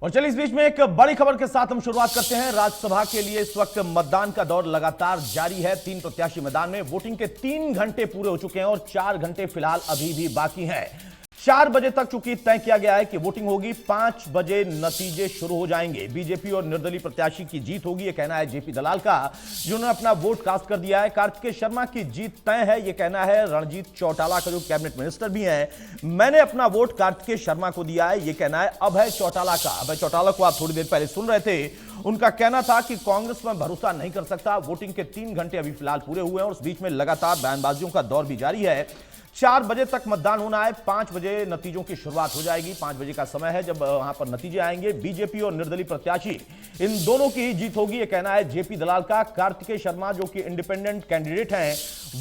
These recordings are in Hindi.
और चलिए इस बीच में एक बड़ी खबर के साथ हम शुरुआत करते हैं। राज्यसभा के लिए इस वक्त मतदान का दौर लगातार जारी है। 3 प्रत्याशी मैदान में। वोटिंग के 3 घंटे पूरे हो चुके हैं और 4 घंटे फिलहाल अभी भी बाकी हैं। 4 बजे तक चूंकि तय किया गया है कि वोटिंग होगी, 5 बजे नतीजे शुरू हो जाएंगे। बीजेपी और निर्दलीय प्रत्याशी की जीत होगी, यह कहना है जेपी दलाल का, जिन्होंने अपना वोट कास्ट कर दिया है। कार्तिकेय शर्मा की जीत तय है, यह कहना है रणजीत चौटाला का, जो कैबिनेट मिनिस्टर भी हैं। मैंने अपना वोट कार्तिकेय शर्मा को दिया है, यह कहना है अभय चौटाला का। अभय चौटाला को आप थोड़ी देर पहले सुन रहे थे। उनका कहना था कि कांग्रेस में भरोसा नहीं कर सकता। वोटिंग के 3 घंटे अभी फिलहाल पूरे हुए हैं और उस बीच में लगातार बयानबाजियों का दौर भी जारी है। 4 बजे तक मतदान होना है, 5 बजे नतीजों की शुरुआत हो जाएगी। 5 बजे का समय है जब वहां पर नतीजे आएंगे। बीजेपी और निर्दलीय प्रत्याशी, इन दोनों की ही जीत होगी, यह कहना है जेपी दलाल का। कार्तिकेय शर्मा जो कि इंडिपेंडेंट कैंडिडेट हैं,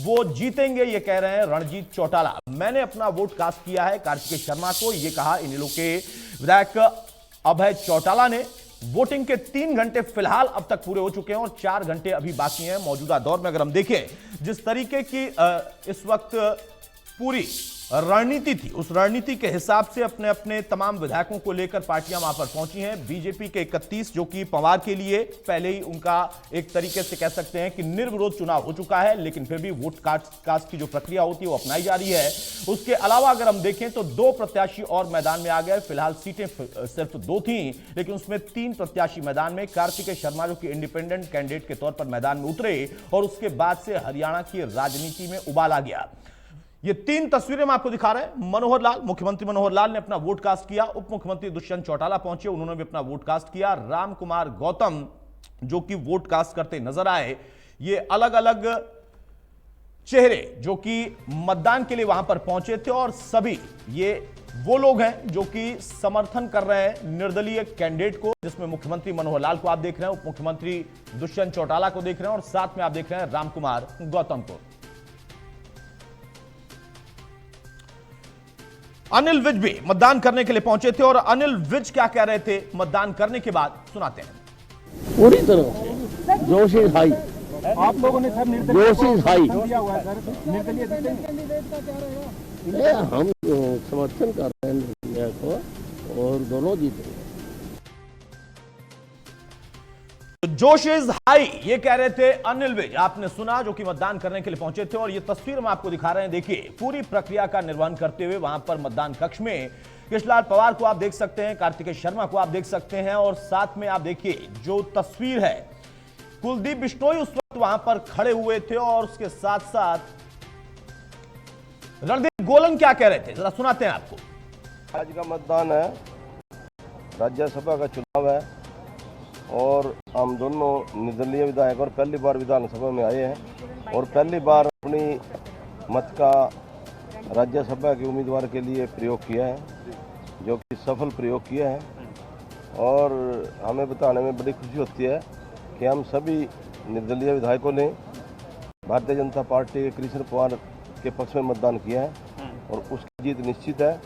वो जीतेंगे, यह कह रहे हैं रणजीत चौटाला। मैंने अपना वोट कास्ट किया है कार्तिकेय शर्मा को, यह कहा इन लोगों के विधायक अभय चौटाला ने। वोटिंग के 3 घंटे फिलहाल अब तक पूरे हो चुके हैं और 4 घंटे अभी बाकी हैं। मौजूदा दौर में अगर हम देखें, जिस तरीके की इस वक्त पूरी रणनीति थी, उस रणनीति के हिसाब से अपने अपने तमाम विधायकों को लेकर पार्टियां वहां पर पहुंची हैं। बीजेपी के 31, जो कि पवार के लिए पहले ही उनका एक तरीके से कह सकते हैं कि निर्विरोध चुनाव हो चुका है, लेकिन फिर भी वोट कास्ट की जो प्रक्रिया होती है वो अपनाई जा रही है। उसके अलावा अगर हम देखें तो 2 प्रत्याशी और मैदान में आ गए। फिलहाल सीटें सिर्फ 2 थी, लेकिन उसमें 3 प्रत्याशी मैदान में। कार्तिकेय शर्मा जो कि इंडिपेंडेंट कैंडिडेट के तौर पर मैदान में उतरे और उसके बाद से हरियाणा की राजनीति में उबाल आ गया। ये 3 तस्वीरें हम आपको दिखा रहे हैं। मनोहर लाल, मुख्यमंत्री मनोहर लाल ने अपना वोट कास्ट किया। उप मुख्यमंत्री दुष्यंत चौटाला पहुंचे, उन्होंने भी अपना वोट कास्ट किया। राम कुमार गौतम जो कि वोट कास्ट करते नजर आए। ये अलग अलग चेहरे जो कि मतदान के लिए वहां पर पहुंचे थे और सभी ये वो लोग हैं जो कि समर्थन कर रहे हैं निर्दलीय कैंडिडेट को, जिसमें मुख्यमंत्री मनोहर लाल को आप देख रहे हैं, उप मुख्यमंत्री दुष्यंत चौटाला को देख रहे हैं और साथ में आप देख रहे हैं राम कुमार गौतम को। अनिल विज भी मतदान करने के लिए पहुंचे थे और अनिल विज क्या कह रहे थे मतदान करने के बाद, सुनाते हैं। पूरी तरह से जोश इज हाई। आप लोगों ने सर जोश इज हाई। निर्दलीय हम समर्थन कर रहे हैं निर्दलीय को और दोनों जीतेंगे। जोश इज हाई, ये कह रहे थे अनिल विज। आपने सुना, जो कि मतदान करने के लिए पहुंचे थे। और ये तस्वीर हम आपको दिखा रहे हैं। देखिए, पूरी प्रक्रिया का निर्वहन करते हुए वहां पर मतदान कक्ष में कृष्णलाल पवार को आप देख सकते हैं, कार्तिकेय शर्मा को आप देख सकते हैं और साथ में आप देखिए जो तस्वीर है, कुलदीप बिश्नोई उस वक्त वहां पर खड़े हुए थे और उसके साथ साथ रणदीप गोलन क्या कह रहे थे, जरा सुनाते हैं आपको। आज का मतदान है, राज्यसभा का चुनाव है और हम दोनों निर्दलीय विधायक और पहली बार विधानसभा में आए हैं और पहली बार अपनी मत का राज्यसभा के उम्मीदवार के लिए प्रयोग किया है, जो कि सफल प्रयोग किया है। और हमें बताने में बड़ी खुशी होती है कि हम सभी निर्दलीय विधायकों ने भारतीय जनता पार्टी के कृष्ण पवार के पक्ष में मतदान किया है और उसकी जीत निश्चित है।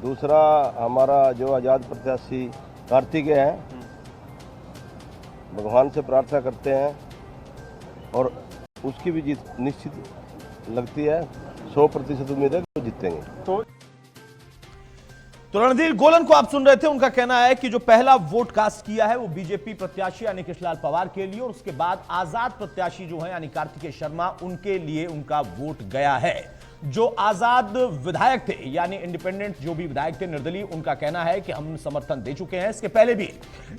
दूसरा, हमारा जो आज़ाद प्रत्याशी कार्तिकेय है, भगवान से प्रार्थना करते हैं और उसकी भी जीत निश्चित लगती है। 100% उम्मीद है कि वो जीतेंगे। तो रणदीप गोलन को आप सुन रहे थे। उनका कहना है कि जो पहला वोट कास्ट किया है वो बीजेपी प्रत्याशी यानी कृष्णलाल पवार के लिए और उसके बाद आजाद प्रत्याशी जो है यानी कार्तिकेय शर्मा, उनके लिए उनका वोट गया है। जो आजाद विधायक थे यानी इंडिपेंडेंट जो भी विधायक थे निर्दलीय, उनका कहना है कि हम समर्थन दे चुके हैं। इसके पहले भी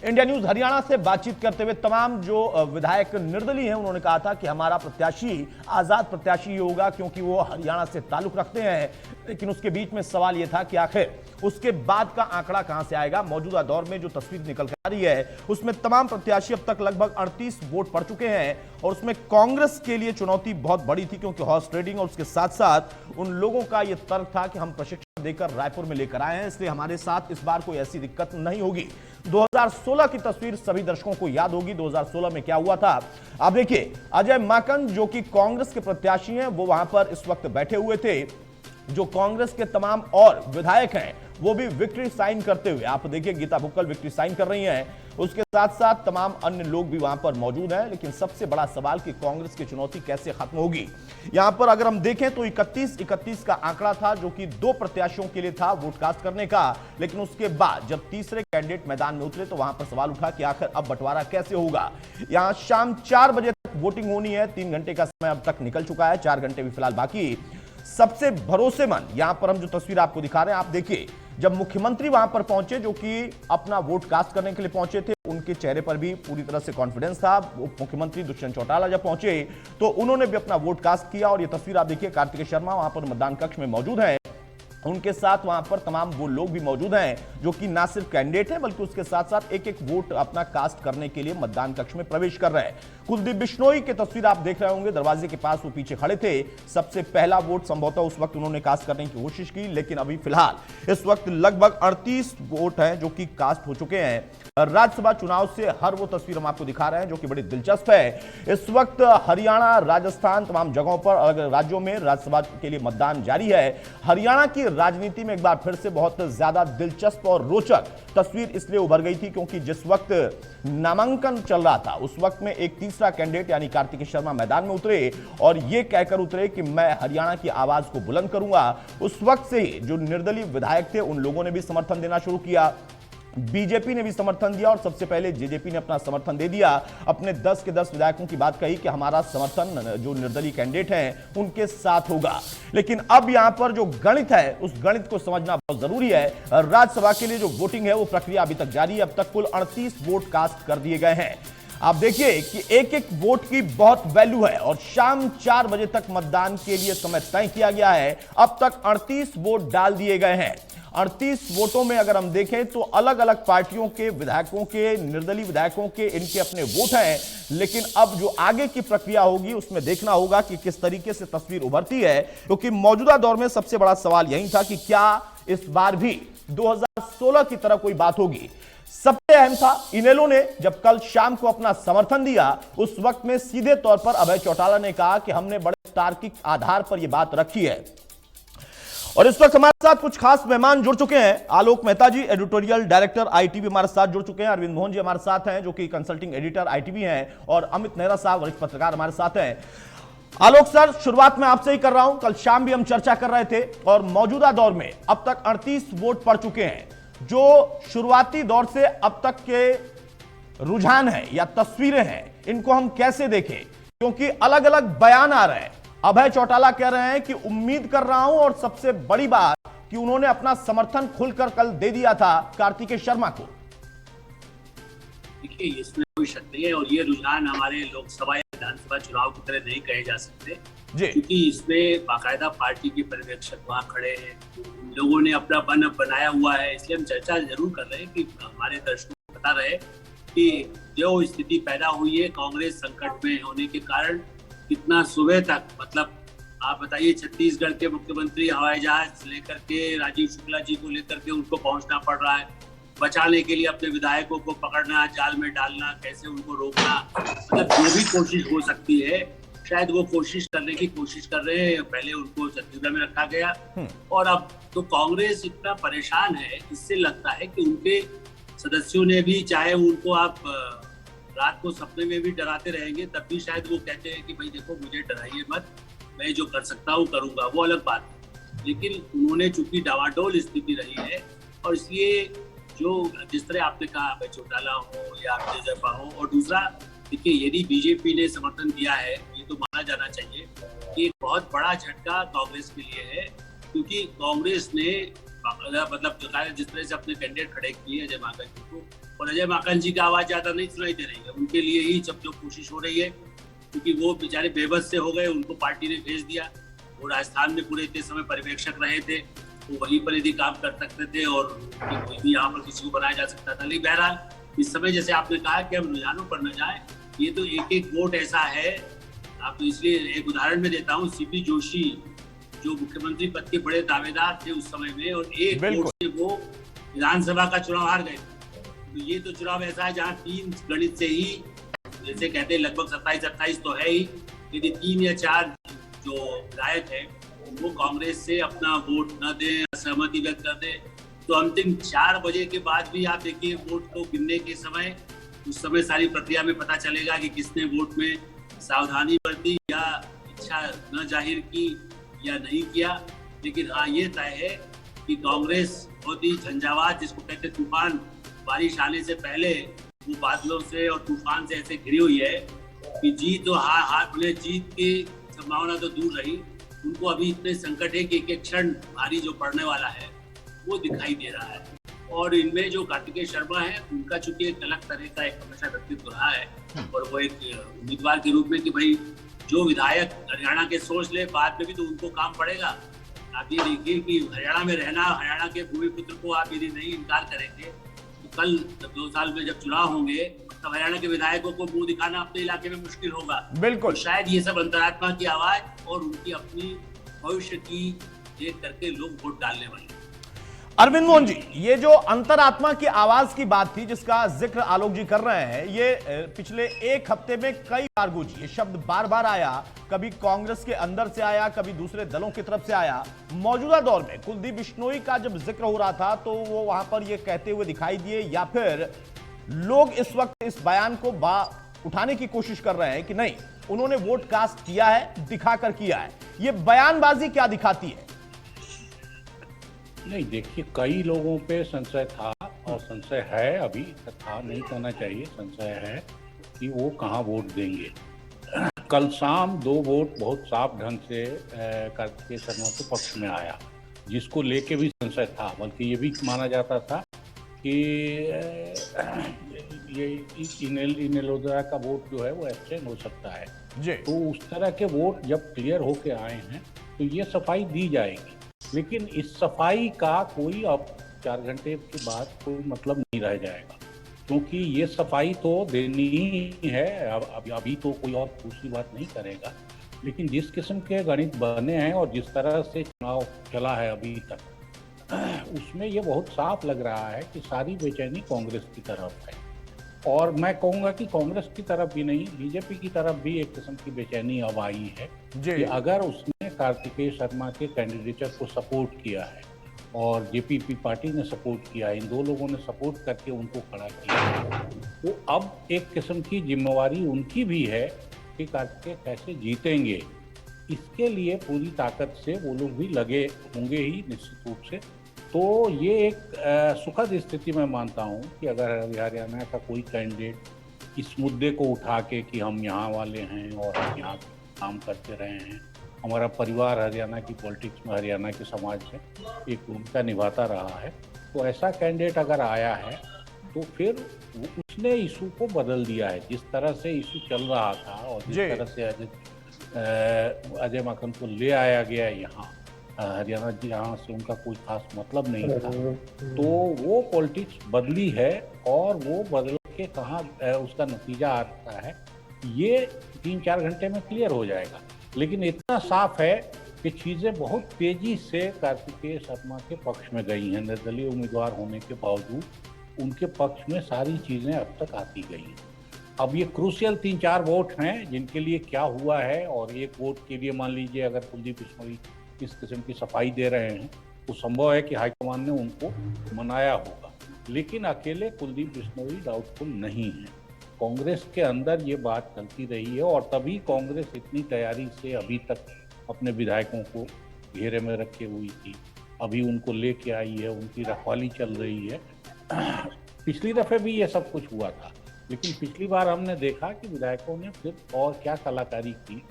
इंडिया न्यूज हरियाणा से बातचीत करते हुए तमाम जो विधायक निर्दलीय हैं, उन्होंने कहा था कि हमारा प्रत्याशी आजाद प्रत्याशी ही होगा क्योंकि वो हरियाणा से ताल्लुक रखते हैं। लेकिन उसके बीच में सवाल यह था कि आखिर उसके बाद का आंकड़ा कहां से आएगा। मौजूदा दौर में जो तस्वीर निकल कर आ रही है उसमें तमाम प्रत्याशी अब तक लगभग 38 वोट पड़ चुके हैं और उसमें कांग्रेस के लिए चुनौती बहुत बड़ी थी क्योंकि हॉर्स ट्रेडिंग और उसके साथ साथ उन लोगों का यह तर्क था कि हम प्रशिक्षण देकर रायपुर में लेकर आए हैं, इसलिए हमारे साथ इस बार कोई ऐसी दिक्कत नहीं होगी। 2016 की तस्वीर सभी दर्शकों को याद होगी। 2016 में क्या हुआ था आप देखिए। अजय माकन जो कि कांग्रेस के प्रत्याशी हैं, वो वहां पर इस वक्त बैठे हुए थे। जो कांग्रेस के तमाम और विधायक हैं वो भी विक्ट्री साइन करते हुए। आप देखिए गीता भुक्कल विक्ट्री साइन कर रही हैं, उसके साथ साथ तमाम अन्य लोग भी वहां पर मौजूद हैं। लेकिन सबसे बड़ा सवाल कि कांग्रेस की चुनौती कैसे खत्म होगी। यहां पर अगर हम देखें तो 31 का आंकड़ा था जो कि 2 प्रत्याशियों के लिए था वोट कास्ट करने का। लेकिन उसके बाद जब तीसरे कैंडिडेट मैदान में उतरे तो वहां पर सवाल उठा कि आखिर अब बंटवारा कैसे होगा। यहां शाम 4 बजे तक वोटिंग होनी है, 3 घंटे का समय अब तक निकल चुका है, 4 घंटे भी फिलहाल बाकी। सबसे भरोसेमंद यहां पर हम जो तस्वीर आपको दिखा रहे हैं, आप देखिए जब मुख्यमंत्री वहां पर पहुंचे जो कि अपना वोट कास्ट करने के लिए पहुंचे थे, उनके चेहरे पर भी पूरी तरह से कॉन्फिडेंस था। मुख्यमंत्री दुष्यंत चौटाला जब पहुंचे तो उन्होंने भी अपना वोट कास्ट किया। और ये तस्वीर आप देखिए, कार्तिकेय शर्मा वहां पर मतदान कक्ष में मौजूद हैं, उनके साथ वहां पर तमाम वो लोग भी मौजूद हैं जो कि ना सिर्फ कैंडिडेट हैं बल्कि उसके साथ साथ एक एक वोट अपना कास्ट करने के लिए मतदान कक्ष में प्रवेश कर रहे हैं। कुलदीप बिश्नोई की तस्वीर आप देख रहे होंगे, दरवाजे के पास वो पीछे खड़े थे। सबसे पहला वोट संभवतः उस वक्त उन्होंने कास्ट करने की कोशिश की, लेकिन अभी फिलहाल इस वक्त लगभग 38 वोट हैं जो कि कास्ट हो चुके हैं। राज्यसभा चुनाव से हर वो तस्वीर हम आपको दिखा रहे हैं जो कि बड़ी दिलचस्प है। इस वक्त हरियाणा, राजस्थान, तमाम जगहों पर अलग राज्यों में राज्यसभा के लिए मतदान जारी है। हरियाणा की राजनीति में एक बार फिर से बहुत ज्यादा दिलचस्प और रोचक तस्वीर इसलिए उभर गई थी क्योंकि जिस वक्त नामांकन चल रहा था उस वक्त में एक तीसरा कैंडिडेट यानी कार्तिकेय शर्मा मैदान में उतरे और यह कहकर उतरे कि मैं हरियाणा की आवाज को बुलंद करूंगा। उस वक्त से ही जो निर्दलीय विधायक थे उन लोगों ने भी समर्थन देना शुरू किया, बीजेपी ने भी समर्थन दिया और सबसे पहले जेजेपी ने अपना समर्थन दे दिया। अपने 10 के 10 विधायकों की बात कही कि हमारा समर्थन जो निर्दलीय कैंडिडेट हैं उनके साथ होगा। लेकिन अब यहां पर जो गणित है उस गणित को समझना बहुत जरूरी है। राज्यसभा के लिए जो वोटिंग है वो प्रक्रिया अभी तक जारी है। अब तक कुल 38 वोट कास्ट कर दिए गए हैं। आप देखिए कि एक एक वोट की बहुत वैल्यू है और शाम 4 बजे तक मतदान के लिए समय तय किया गया है। अब तक 38 वोट डाल दिए गए हैं। 38 वोटों में अगर हम देखें तो अलग अलग पार्टियों के विधायकों के, निर्दलीय विधायकों के इनके अपने वोट हैं। लेकिन अब जो आगे की प्रक्रिया होगी उसमें देखना होगा कि किस तरीके से तस्वीर उभरती है, क्योंकि मौजूदा दौर में सबसे बड़ा सवाल यही था कि क्या इस बार भी 2016 की तरह कोई बात होगी। सबसे अहम था इनेलो ने जब कल शाम को अपना समर्थन दिया, उस वक्त में सीधे तौर पर अभय चौटाला ने कहा कि हमने बड़े तार्किक आधार पर यह बात रखी है। और इस वक्त हमारे साथ कुछ खास मेहमान जुड़ चुके हैं। आलोक मेहता जी, एडिटोरियल डायरेक्टर आईटीवी हमारे साथ जुड़ चुके हैं। अरविंद मोहन जी हमारे साथ हैं जो कि कंसल्टिंग एडिटर आईटीवी हैं। और अमित नेहरा साहब, वरिष्ठ पत्रकार, हमारे साथ हैं। आलोक सर, शुरुआत में आपसे ही कर रहा हूं। कल शाम भी हम चर्चा कर रहे थे और मौजूदा दौर में अब तक 38 वोट पड़ चुके हैं। जो शुरुआती दौर से अब तक के रुझान है या तस्वीरें हैं, इनको हम कैसे देखें, क्योंकि अलग अलग बयान आ रहे हैं। अभय चौटाला कह रहे हैं कि उम्मीद कर रहा हूं, और सबसे बड़ी बात कि उन्होंने अपना समर्थन खुलकर कल दे दिया था कार्तिकेय शर्मा को। देखिए, इसमें कोई शक नहीं है और ये रुझान हमारे लोकसभा या विधानसभा चुनाव की तरह नहीं कहे जा सकते, क्योंकि इसमें बाकायदा पार्टी के पर्यवेक्षक वहां खड़े हैं, लोगों ने अपना बनाया हुआ है। इसलिए हम चर्चा जरूर कर रहे हैं कि हमारे दर्शकों को पता रहे कि जो स्थिति पैदा हुई है कांग्रेस संकट में होने के कारण, कितना सुबह तक, मतलब आप बताइए, छत्तीसगढ़ के मुख्यमंत्री हवाई जहाज लेकर के राजीव शुक्ला जी को लेकर के उनको पहुंचना पड़ रहा है, बचाने के लिए अपने विधायकों को पकड़ना, जाल में डालना, कैसे उनको रोकना, मतलब जो भी कोशिश हो सकती है शायद वो कोशिश करने की कोशिश कर रहे हैं। पहले उनको छत्तीसगढ़ में रखा गया और अब तो कांग्रेस इतना परेशान है, इससे लगता है कि उनके सदस्यों ने भी, चाहे उनको आप रात को सपने में भी डराते रहेंगे तब भी शायद वो कहते हैं कि भाई देखो, मुझे डराइए मत, मैं जो कर सकता हूँ करूंगा, वो अलग बात है। लेकिन उन्होंने चूंकि डावाडोल स्थिति रही है और इसलिए जो जिस तरह आपने कहा अभय चौटाला हो या जेजेपा हो, और दूसरा देखिए, यदि बीजेपी ने समर्थन दिया है, ये तो माना जाना चाहिए कि एक बहुत बड़ा झटका कांग्रेस के लिए है, क्योंकि कांग्रेस ने मतलब जिस तरह से अपने कैंडिडेट खड़े किए अजय माकन जी को, और अजय माकन जी की आवाज ज्यादा नहीं सुनाई दे रही है, उनके लिए ही सब जो कोशिश हो रही है, क्योंकि वो बेचारे बेबस से हो गए, उनको पार्टी ने भेज दिया। वो राजस्थान में पूरे इतने समय पर्यवेक्षक रहे थे, वो वहीं पर यदि काम कर सकते थे और कोई भी यहाँ पर किसी को बनाया जा सकता था। लेकिन बहरहाल इस समय जैसे आपने कहा कि हम रुझानों पर न जाए, ये तो एक एक वोट ऐसा है। आप इसलिए एक उदाहरण में देता हूँ, सीपी जोशी जो मुख्यमंत्री पद के बड़े दावेदार थे उस समय में, और एक वोट से वो विधानसभा का चुनाव हार गए। तो ये तो चुनाव ऐसा है जहाँ 3 गणित से ही, जैसे कहते हैं लगभग 27-28 तो है ही, यदि 3 या 4 जो विधायक है वो कांग्रेस से अपना वोट न दे, असहमति व्यक्त कर दे, तो अंतिम 4 बजे के बाद भी आप देखिए वोट को गिनने के समय, उस समय सारी प्रक्रिया में पता चलेगा कि किसने वोट में सावधानी बरती या इच्छा न जाहिर की या नहीं किया। लेकिन हाँ, ये तय है कि कांग्रेस बहुत ही झंझावात, जिसको कहते तूफान, बारिश आने से पहले वो बादलों से और तूफान से ऐसे घिरी हुई है कि जीत और हार भले जीत की संभावना तो दूर रही, उनको अभी इतने संकट है कि एक क्षण भारी जो पड़ने वाला है वो दिखाई दे रहा है। और इनमें जो कार्तिकेय शर्मा है, उनका चूंकि एक अलग तरह का एक हमेशा व्यक्तित्व रहा है और वो एक उम्मीदवार के रूप में कि भाई जो विधायक हरियाणा के सोच ले, बाद में भी तो उनको काम पड़ेगा। आप ये देखिए कि हरियाणा में रहना, हरियाणा के भूमिपुत्र को आप यदि नहीं इनकार करेंगे तो कल 2 साल में जब चुनाव होंगे तब हरियाणा के विधायकों को मुंह दिखाना अपने इलाके में मुश्किल होगा। बिल्कुल। तो शायद ये सब अंतरात्मा की आवाज और उनकी अपनी भविष्य की देख करके लोग वोट डालने वाले। अरविंद मोहन जी, ये जो अंतरात्मा की आवाज की बात थी जिसका जिक्र आलोक जी कर रहे हैं, ये पिछले 1 हफ्ते में कई बार गूंजी, ये शब्द बार बार आया, कभी कांग्रेस के अंदर से आया, कभी दूसरे दलों की तरफ से आया। मौजूदा दौर में कुलदीप बिश्नोई का जब जिक्र हो रहा था तो वो वहां पर ये कहते हुए दिखाई दिए, या फिर लोग इस वक्त इस बयान को उठाने की कोशिश कर रहे हैं कि नहीं, उन्होंने वोट कास्ट किया है, दिखाकर किया है। ये बयानबाजी क्या दिखाती है? नहीं, देखिए, कई लोगों पे संशय था और संशय है, अभी था नहीं कहना चाहिए, संशय है कि वो कहाँ वोट देंगे। कल शाम 2 वोट बहुत साफ ढंग से कार्तिकेय शर्मा के पक्ष में आया, जिसको लेके भी संशय था, बल्कि ये भी माना जाता था कि ये इनेलोदरा का वोट जो है वो एब्सेंट हो सकता है। तो उस तरह के वोट जब क्लियर होके आए हैं तो ये सफाई दी जाएगी, लेकिन इस सफाई का कोई अब 4 घंटे के बाद कोई मतलब नहीं रह जाएगा, क्योंकि ये सफाई तो देनी ही है। अभी तो कोई और दूसरी बात नहीं करेगा, लेकिन जिस किस्म के गणित बने हैं और जिस तरह से चुनाव चला है अभी तक, उसमें ये बहुत साफ लग रहा है कि सारी बेचैनी कांग्रेस की तरफ है। और मैं कहूँगा कि कांग्रेस की तरफ भी नहीं, बीजेपी की तरफ भी एक किस्म की बेचैनी अब आई है कि अगर उसने कार्तिकेय शर्मा के कैंडिडेचर को सपोर्ट किया है और जेपीपी पार्टी ने सपोर्ट किया है, इन 2 लोगों ने सपोर्ट करके उनको खड़ा किया है, तो अब एक किस्म की जिम्मेवारी उनकी भी है कि कार्तिकेय कैसे जीतेंगे। इसके लिए पूरी ताकत से वो लोग भी लगे होंगे ही निश्चित रूप से। तो ये एक सुखद स्थिति मैं मानता हूँ कि अगर हरियाणा का कोई कैंडिडेट इस मुद्दे को उठा के कि हम यहाँ वाले हैं और हम यहाँ काम करते रहे हैं, हमारा परिवार हरियाणा की पॉलिटिक्स में, हरियाणा के समाज में एक भूमिका निभाता रहा है, तो ऐसा कैंडिडेट अगर आया है तो फिर उसने इशू को बदल दिया है। जिस तरह से इशू चल रहा था और जिस तरह से अजय माकन को ले आया गया यहाँ हरियाणा, जहाँ से उनका कोई खास मतलब नहीं था, तो वो पॉलिटिक्स बदली है और वो बदल के कहाँ उसका नतीजा आता है ये 3-4 घंटे में क्लियर हो जाएगा। लेकिन इतना साफ है कि चीज़ें बहुत तेजी से कार्तिकेय शर्मा के पक्ष में गई हैं। निर्दलीय उम्मीदवार होने के बावजूद उनके पक्ष में सारी चीज़ें अब तक आती गई हैं। अब ये क्रूशियल 3-4 वोट हैं जिनके लिए क्या हुआ है, और 1 वोट के लिए मान लीजिए अगर कुलदीप बिश्नोई इस किस्म की सफाई दे रहे हैं तो संभव है कि हाईकमान ने उनको मनाया होगा, लेकिन अकेले कुलदीप बिश्नोई डाउटफुल नहीं है। कांग्रेस के अंदर ये बात चलती रही है और तभी कांग्रेस इतनी तैयारी से अभी तक अपने विधायकों को घेरे में रखे हुई थी, अभी उनको लेके आई है, उनकी रखवाली चल रही है। पिछली दफे भी ये सब कुछ हुआ था, लेकिन पिछली बार हमने देखा कि विधायकों ने फिर और क्या कलाकारी की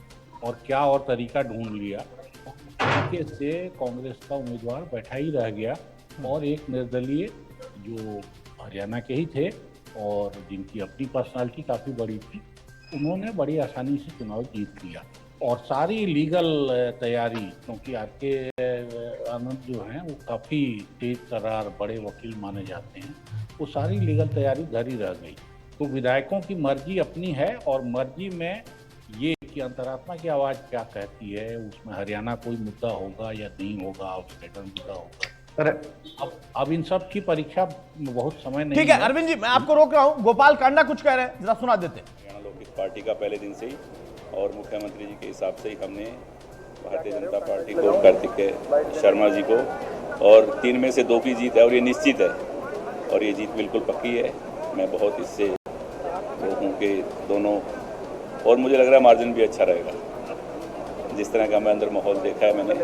और क्या और तरीका ढूंढ लिया, तरीके से कांग्रेस का उम्मीदवार बैठा ही रह गया और एक निर्दलीय जो हरियाणा के ही थे और जिनकी अपनी पर्सनालिटी काफ़ी बड़ी थी, उन्होंने बड़ी आसानी से चुनाव जीत लिया। और सारी लीगल तैयारी, क्योंकि आरके आनंद जो हैं वो काफ़ी तेज तर्रार बड़े वकील माने जाते हैं, वो सारी लीगल तैयारी घर ही रह गई। तो विधायकों की मर्जी अपनी है और मर्जी में ये कि अंतरात्मा की आवाज़ क्या कहती है, उसमें हरियाणा कोई मुद्दा होगा या नहीं होगा, आउटस्टेटर मुद्दा होगा। अब इन सब की परीक्षा बहुत समय नहीं। ठीक है अरविंद जी, मैं आपको रोक रहा हूँ। गोपाल कांडा कुछ कह रहे हैं, जरा सुना देते हैं। हरियाणा लोकहित पार्टी का पहले दिन से ही और मुख्यमंत्री जी के हिसाब से ही हमने भारतीय जनता पार्टी को, कार्तिकेय शर्मा जी को और 3 में से 2 की जीत है और ये निश्चित है और ये जीत बिल्कुल पक्की है। मैं बहुत इससे लोगों के दोनों और मुझे लग रहा है मार्जिन भी अच्छा रहेगा। जिस तरह का मैं अंदर माहौल देखा है मैंने,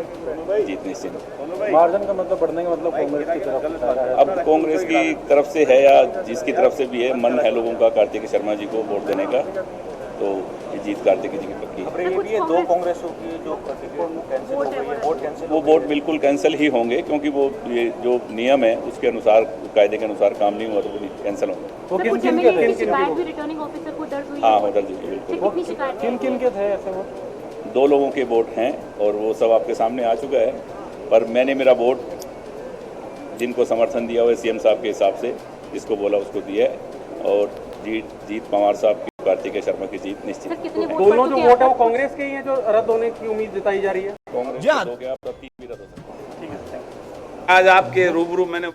जीत निश्चित है। मार्जिन का मतलब बढ़ने का मतलब कांग्रेस की तरफ अब कांग्रेस की तरफ से है या जिसकी तरफ से भी है, मन है लोगों का कार्तिक शर्मा जी को वोट देने का, तो ये जीत कार्तिक जी की पक्की है। ये 2 कांग्रेसों की जो कैंसिल हो गई है, वोट कैंसिल, वो वोट बिल्कुल कैंसिल ही होंगे, क्योंकि वो ये जो नियम है उसके अनुसार, कायदे के अनुसार काम नहीं हुआ तो वो कैंसिल होंगे। वो किन किन के थे? रिटर्निंग ऑफिसर को दर्ज हुई? हाँ हो दर्ज हुई बिल्कुल। किन किन के थे ऐसे वोट? 2 लोगों के वोट हैं और वो सब आपके सामने आ चुका है, पर मैंने मेरा वोट जिनको समर्थन दिया हुआ सीएम साहब के हिसाब से, जिसको बोला उसको दिया है और जीत पवार साहब की, कार्तिक शर्मा की जीत निश्चित। दोनों जो वोट है वो कांग्रेस के ही हैं जो रद्द होने की उम्मीद जताई जा रही है? कांग्रेस हो गया, अब 3 भी रद्द हो सकते हैं। आज आपके रूबरू मैंने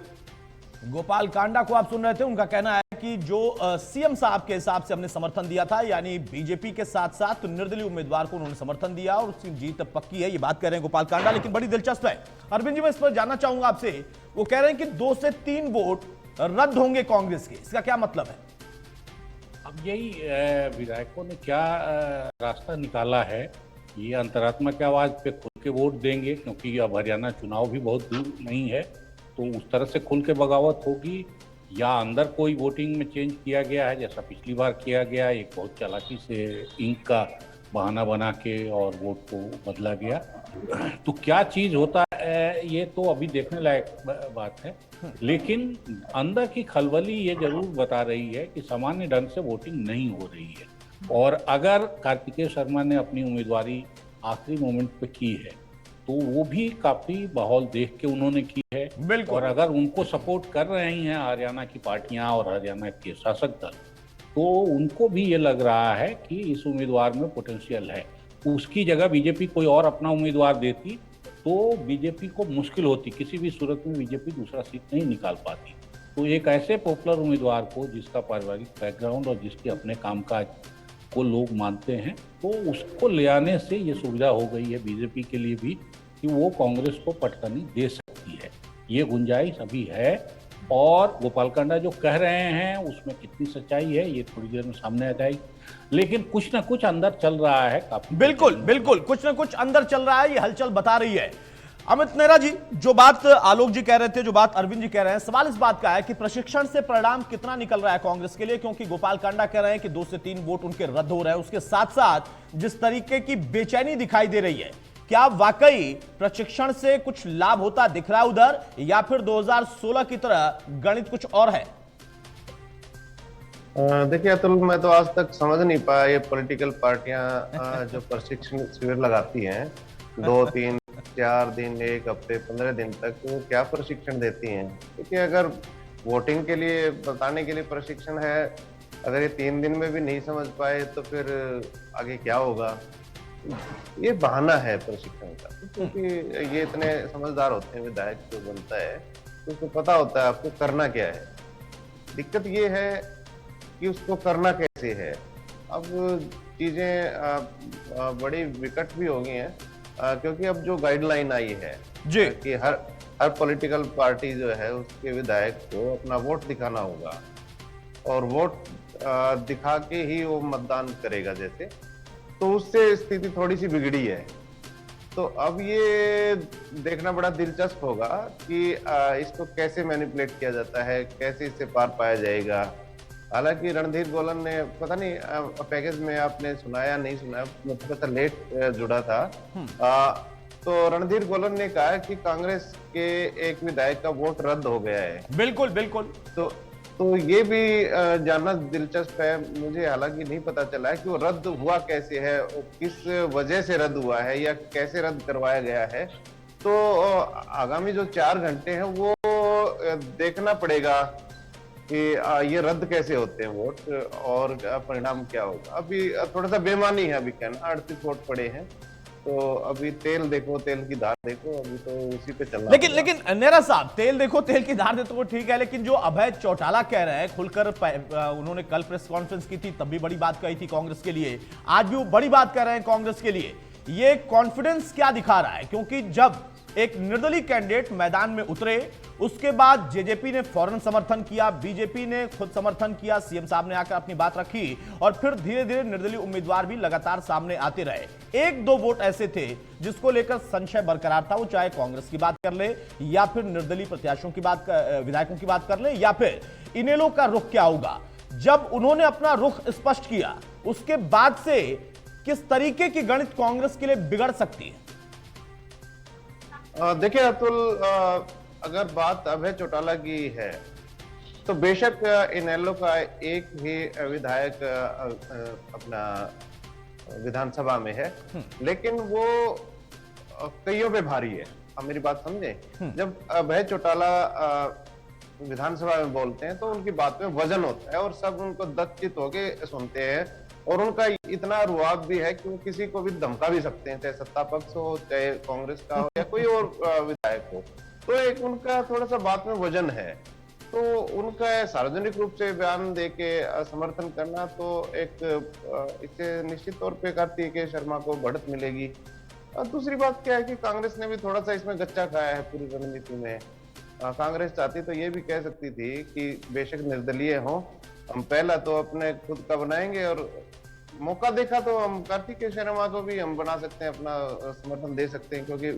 गोपाल कांडा को आप सुन रहे थे। उनका कहना है कि जो सीएम साहब के हिसाब से हमने समर्थन दिया था, यानी बीजेपी के साथ साथ निर्दलीय उम्मीदवार को उन्होंने समर्थन दिया और उसकी जीत पक्की है, ये बात कह रहे हैं गोपाल कांडा। लेकिन बड़ी दिलचस्प है अरविंद जी, मैं इस पर जानना चाहूंगा आपसे। वो कह रहे हैं कि 2 से 3 वोट रद्द होंगे कांग्रेस के, इसका क्या मतलब है? अब यही विधायकों ने क्या रास्ता निकाला है, ये अंतरात्मा की आवाज पे खुल के वोट देंगे, क्योंकि अब हरियाणा चुनाव भी बहुत दूर नहीं है, तो उस तरह से खुल के बगावत होगी, या अंदर कोई वोटिंग में चेंज किया गया है जैसा पिछली बार किया गया, एक बहुत चालाकी से इंक का बहाना बना के और वोट को बदला गया। तो क्या चीज होता है ये तो अभी देखने लायक बात है, लेकिन अंदर की खलबली ये जरूर बता रही है कि सामान्य ढंग से वोटिंग नहीं हो रही है। और अगर कार्तिकेय शर्मा ने अपनी उम्मीदवारी आखिरी मोमेंट पे की है तो वो भी काफी माहौल देख के उन्होंने की है, और अगर उनको सपोर्ट कर रही हैं हरियाणा की पार्टियां और हरियाणा के शासक दल, तो उनको भी ये लग रहा है कि इस उम्मीदवार में पोटेंशियल है। उसकी जगह बीजेपी कोई और अपना उम्मीदवार देती तो बीजेपी को मुश्किल होती, किसी भी सूरत में बीजेपी दूसरा सीट नहीं निकाल पाती। तो एक ऐसे पॉपुलर उम्मीदवार को जिसका पारिवारिक बैकग्राउंड और जिसके अपने कामकाज को लोग मानते हैं, तो उसको ले आने से ये सुविधा हो गई है बीजेपी के लिए भी कि वो कांग्रेस को पटकनी दे सकती है। ये गुंजाइश अभी है, और गोपाल कांडा जो कह रहे हैं उसमें कितनी सच्चाई है ये थोड़ी देर में सामने आ जाएगी, लेकिन कुछ ना कुछ अंदर चल रहा है काफी। बिल्कुल बिल्कुल, कुछ ना कुछ अंदर चल रहा है, ये हलचल बता रही है। अमित नेहरा जी, जो बात आलोक जी कह रहे थे, जो बात अरविंद जी कह रहे हैं, सवाल इस बात का है कि प्रशिक्षण से परिणाम कितना निकल रहा है कांग्रेस के लिए, क्योंकि गोपाल कांडा कह रहे हैं कि 2 से 3 वोट उनके रद्द हो रहे हैं। उसके साथ साथ जिस तरीके की बेचैनी दिखाई दे रही है, क्या वाकई प्रशिक्षण से कुछ लाभ होता दिख रहा है उधर, या फिर 2016 की तरह गणित कुछ और है? देखिए अतुल, मैं तो आज तक समझ नहीं पाया ये पॉलिटिकल पार्टियां जो प्रशिक्षण शिविर लगाती हैं 2, 3, 4 दिन, 1 हफ्ते, 15 दिन तक, वो क्या प्रशिक्षण देती हैं। क्योंकि अगर वोटिंग के लिए बताने के लिए प्रशिक्षण है, अगर ये 3 दिन में भी नहीं समझ पाए तो फिर आगे क्या होगा। ये बहाना है प्रशिक्षण का, क्योंकि ये इतने समझदार होते हैं विधायक जो बनता है, तो उसको पता होता है आपको करना क्या है। दिक्कत ये है कि उसको करना कैसे है। अब चीजें बड़ी विकट भी हो गई हैं, क्योंकि अब जो गाइडलाइन आई है जी कि हर पॉलिटिकल पार्टी जो है उसके विधायक को अपना वोट दिखाना होगा, और वोट दिखा के ही वो मतदान करेगा जैसे, तो उससे स्थिति थोड़ी सी बिगड़ी है। तो अब ये देखना बड़ा दिलचस्प होगा कि इसको कैसे मैनिपुलेट किया जाता है, कैसे इससे पार पाया जाएगा। हालांकि रणधीर गोलन ने, पता नहीं पैकेज में आपने सुनाया नहीं सुनाया, मैं थोड़ा सा लेट जुड़ा था, तो रणधीर गोलन ने कहा कि कांग्रेस के एक विधायक का वोट रद्द हो गया है। बिल्कुल बिल्कुल। तो ये भी जानना दिलचस्प है मुझे, हालांकि नहीं पता चला है कि वो रद्द हुआ कैसे है, किस वजह से रद्द हुआ है, या कैसे रद्द करवाया गया है। तो आगामी जो 4 घंटे हैं वो देखना पड़ेगा कि ये रद्द कैसे होते हैं वोट, और परिणाम क्या होगा। अभी थोड़ा सा बेमानी है अभी कहना, 38 वोट पड़े हैं, तो अभी तेल देखो तेल की धार देखो, अभी तो उसी पे चलना। लेकिन नेहरा साहब, तेल देखो तेल की धार देखो, ठीक है, लेकिन जो अभय चौटाला कह रहे हैं खुलकर, उन्होंने कल प्रेस कॉन्फ्रेंस की थी तब भी बड़ी बात कही थी कांग्रेस के लिए, आज भी वो बड़ी बात कर रहे हैं कांग्रेस के लिए। ये कॉन्फिडेंस क्या दिखा रहा है? क्योंकि जब एक निर्दलीय कैंडिडेट मैदान में उतरे, उसके बाद जेजेपी ने फौरन समर्थन किया, बीजेपी ने खुद समर्थन किया, सीएम साहब ने आकर अपनी बात रखी और फिर धीरे धीरे निर्दलीय उम्मीदवार भी लगातार सामने आते रहे। एक दो वोट ऐसे थे जिसको लेकर संशय बरकरार था, वो चाहे कांग्रेस की बात कर ले या फिर निर्दलीय प्रत्याशियों की बात, विधायकों की बात कर ले या फिर इनेलो का रुख क्या होगा। जब उन्होंने अपना रुख स्पष्ट किया उसके बाद से किस तरीके की गणित कांग्रेस के लिए बिगड़ सकती है? देखिए अतुल, अगर बात अभय चौटाला की है तो बेशक इनेलो का एक ही विधायक अपना विधानसभा में है, लेकिन वो कईयों पे भारी है। आप मेरी बात समझे? जब अभय चौटाला विधानसभा में बोलते हैं तो उनकी बात में वजन होता है और सब उनको दत्तचित होके सुनते हैं और उनका इतना रुआब भी है कि वो किसी को भी धमका भी सकते हैं, चाहे सत्ता पक्ष हो, चाहे कांग्रेस का हो या कोई और विधायक हो। तो एक उनका थोड़ा सा बात में वजन है, तो उनका सार्वजनिक रूप से बयान देके समर्थन करना तो एक इससे निश्चित तौर पे कार्तिकेय शर्मा को बढ़त मिलेगी। और दूसरी बात क्या है कि कांग्रेस ने भी थोड़ा सा इसमें गच्चा खाया है पूरी रणनीति में। कांग्रेस चाहती तो ये भी कह सकती थी कि बेशक निर्दलीय हो, हम पहला तो अपने खुद का बनाएंगे और मौका देखा तो हम कार्तिकेय शर्मा को भी हम बना सकते हैं, अपना समर्थन दे सकते हैं, क्योंकि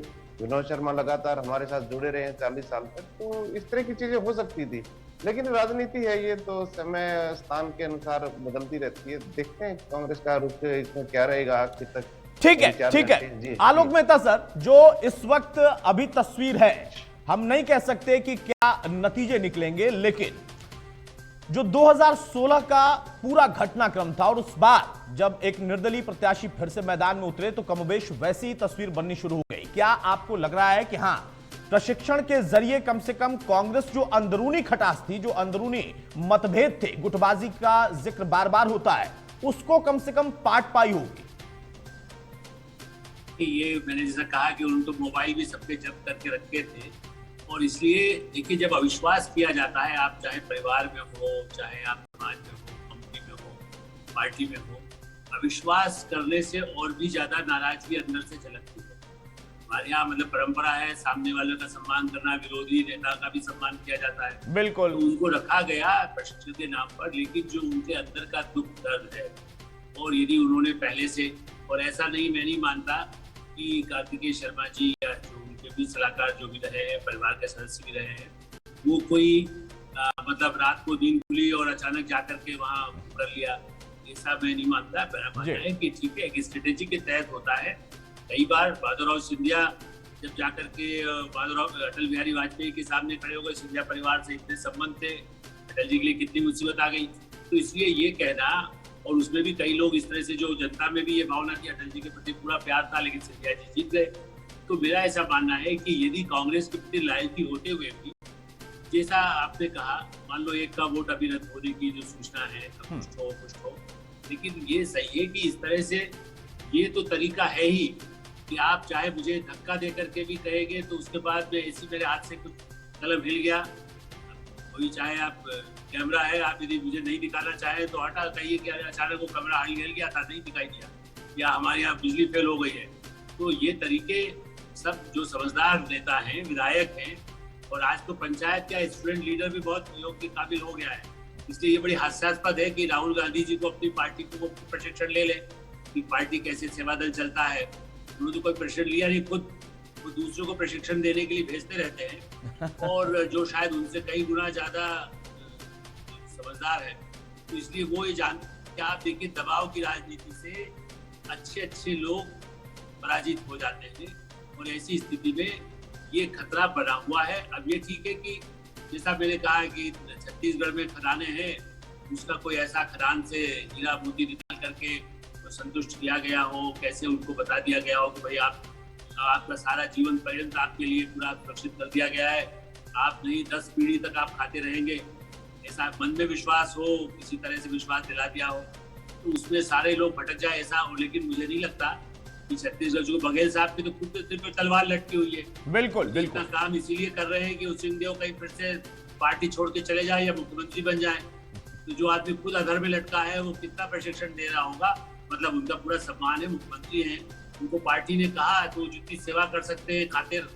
विनोद शर्मा लगातार हमारे साथ जुड़े रहे हैं 40 साल तक। तो इस तरह की चीजें हो सकती थी, लेकिन राजनीति है ये, तो समय स्थान के अनुसार बदलती रहती है। देखते हैं कांग्रेस का रुख इसमें क्या रहेगा आखिर तक। ठीक है, ठीक है। आलोक मेहता सर, जो इस वक्त अभी तस्वीर है, हम नहीं कह सकते कि क्या नतीजे निकलेंगे, लेकिन जो 2016 का पूरा घटनाक्रम था और उस बार जब एक निर्दलीय प्रत्याशी फिर से मैदान में उतरे तो कमोबेश वैसी ही तस्वीर बननी शुरू हो गई। क्या आपको लग रहा है कि हां, प्रशिक्षण के जरिए कम से कम कांग्रेस जो अंदरूनी खटास थी, जो अंदरूनी मतभेद थे, गुटबाजी का जिक्र बार बार होता है, उसको कम से कम पाट पाई होगी? ये मैंने जैसा कहा कि उन्होंने तो मोबाइल भी सबके जब्त करके रखे थे और इसलिए देखिए, जब अविश्वास किया जाता है, आप चाहे परिवार में हो, चाहे आप समाज में हो, कंपनी में हो, पार्टी में हो, अविश्वास करने से और भी ज्यादा नाराजगी अंदर से झलकती है। हमारे यहाँ मतलब परंपरा है सामने वाले का सम्मान करना, विरोधी नेता का भी सम्मान किया जाता है। बिल्कुल। तो उनको रखा गया प्रशिक्षण के नाम पर, लेकिन जो उनके अंदर का दुख दर्द है और यदि उन्होंने पहले से, और ऐसा नहीं, मैं नहीं मानता कि कार्तिकेय शर्मा जी या जो उनके भी सलाहकार जो भी रहे हैं, परिवार के सदस्य भी रहे हैं, वो कोई मतलब रात को नींद खुली और अचानक जाकर के वहाँ कर लिया, ऐसा मैं नहीं मानता। मेरा मानना है कि ठीक है, एक स्ट्रेटेजी के तहत होता है। कई बार माधवराव सिंधिया जब जाकर के अटल बिहारी वाजपेयी के सामने खड़े हो गए, सिंधिया परिवार से इतने संबंध थे, अटल जी के लिए कितनी मुसीबत आ गई। तो इसलिए ये कहना, और उसमें भी कई लोग इस तरह से, जो जनता में भी ये भावना थी अटल जी के प्रति पूरा प्यार था, लेकिन सिंधिया जी जीत गए। तो मेरा ऐसा मानना है कि यदि कांग्रेस के प्रति लॉयल्टी होते हुए भी, जैसा आपने कहा, मान लो एक का वोट अभी रद्द होने की जो सूचना है, कुछ हो, लेकिन ये सही है कि इस तरह से ये तो तरीका है ही कि आप चाहे मुझे धक्का दे करके भी कहेंगे तो उसके बाद में ऐसी मेरे हाथ से कुछ कलम हिल गया, कोई चाहे आप कैमरा है, आप यदि मुझे नहीं दिखाना चाहे तो हटा कहिए कि अचानक वो कैमरा हिल गया था, नहीं दिखाई दिया, या हमारे यहाँ बिजली फेल हो गई है। तो ये तरीके सब जो समझदार नेता हैं, विधायक हैं, और आज तो पंचायत का स्टूडेंट लीडर भी बहुत योग्य काबिल हो गया है, इसलिए ये बड़ी हास्यास्पद है कि राहुल गांधी जी को अपनी पार्टी को प्रशिक्षण ले लें कि पार्टी कैसे सेवा दल चलता है। उन्होंने तो कोई प्रशिक्षण लिया नहीं, खुद वो दूसरों को प्रशिक्षण देने के लिए भेजते रहते हैं, और जो शायद उनसे कई गुना ज्यादा समझदार है। तो इसलिए वो ये जान, क्या आप देखिए, दबाव की राजनीति से अच्छे लोग पराजित हो जाते हैं, और ऐसी स्थिति में ये खतरा बना हुआ है। अब ये ठीक है कि जैसा मैंने कहा कि छत्तीसगढ़ में खदानें हैं, उसका कोई ऐसा खदान से हीरा मोती निकाल करके तो संतुष्ट किया गया हो, कैसे उनको बता दिया गया हो कि भाई आपका सारा जीवन पर्यंत आपके लिए पूरा सुरक्षित कर दिया गया है, आप नहीं 10 पीढ़ी तक आप खाते रहेंगे, ऐसा मन में विश्वास हो, किसी तरह से विश्वास दिला दिया हो, तो उसमें सारे लोग भटक जाए ऐसा हो। लेकिन मुझे नहीं लगता कि छत्तीसगढ़ जो बघेल साहब की तो खुद के सिर पे तलवार लटकी हुई है। बिल्कुल बिल्कुल। इतना काम इसीलिए कर रहे हैं कि उस सिंहदेव कहीं फिर से पार्टी छोड़ के चले जाए या मुख्यमंत्री बन जाए। तो जो आदमी खुद अधर में लटका है वो कितना प्रशिक्षण दे रहा होगा, मतलब उनका पूरा सम्मान है, मुख्यमंत्री हैं, उनको पार्टी ने कहा तो जितनी सेवा कर सकते हैं खातिर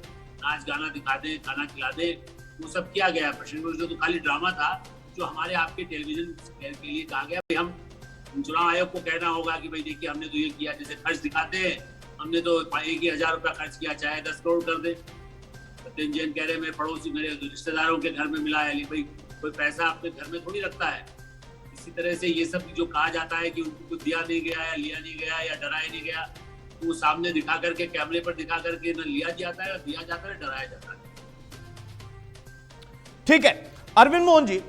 नाच गाना दिखा दे, खाना खिला दे, वो सब किया गया। प्रेसिडेंट जो तो खाली ड्रामा था जो हमारे आपके टेलीविजन के लिए कहा गया। भाई हम चुनाव आयोग को कहना होगा कि भाई देखिए हमने तो ये किया, जैसे खर्च दिखाते हैं, हमने तो 1,000 रुपया खर्च किया, चाहे 10 करोड़ कर दे। सत्येंद्र जैन कह रहे मैं पड़ोसी मेरे रिश्तेदारों के घर में मिला है, भाई कोई पैसा अपने घर में थोड़ी रखता है। इसी तरह से ये सब जो कहा जाता है कि उनको कुछ दिया नहीं गया या लिया नहीं गया या डराया नहीं गया, तो वो सामने दिखा करके, कैमरे पर दिखा करके न लिया जाता है, दिया जाता है, डराया जाता है। ठीक है अरविंद मोहन जी,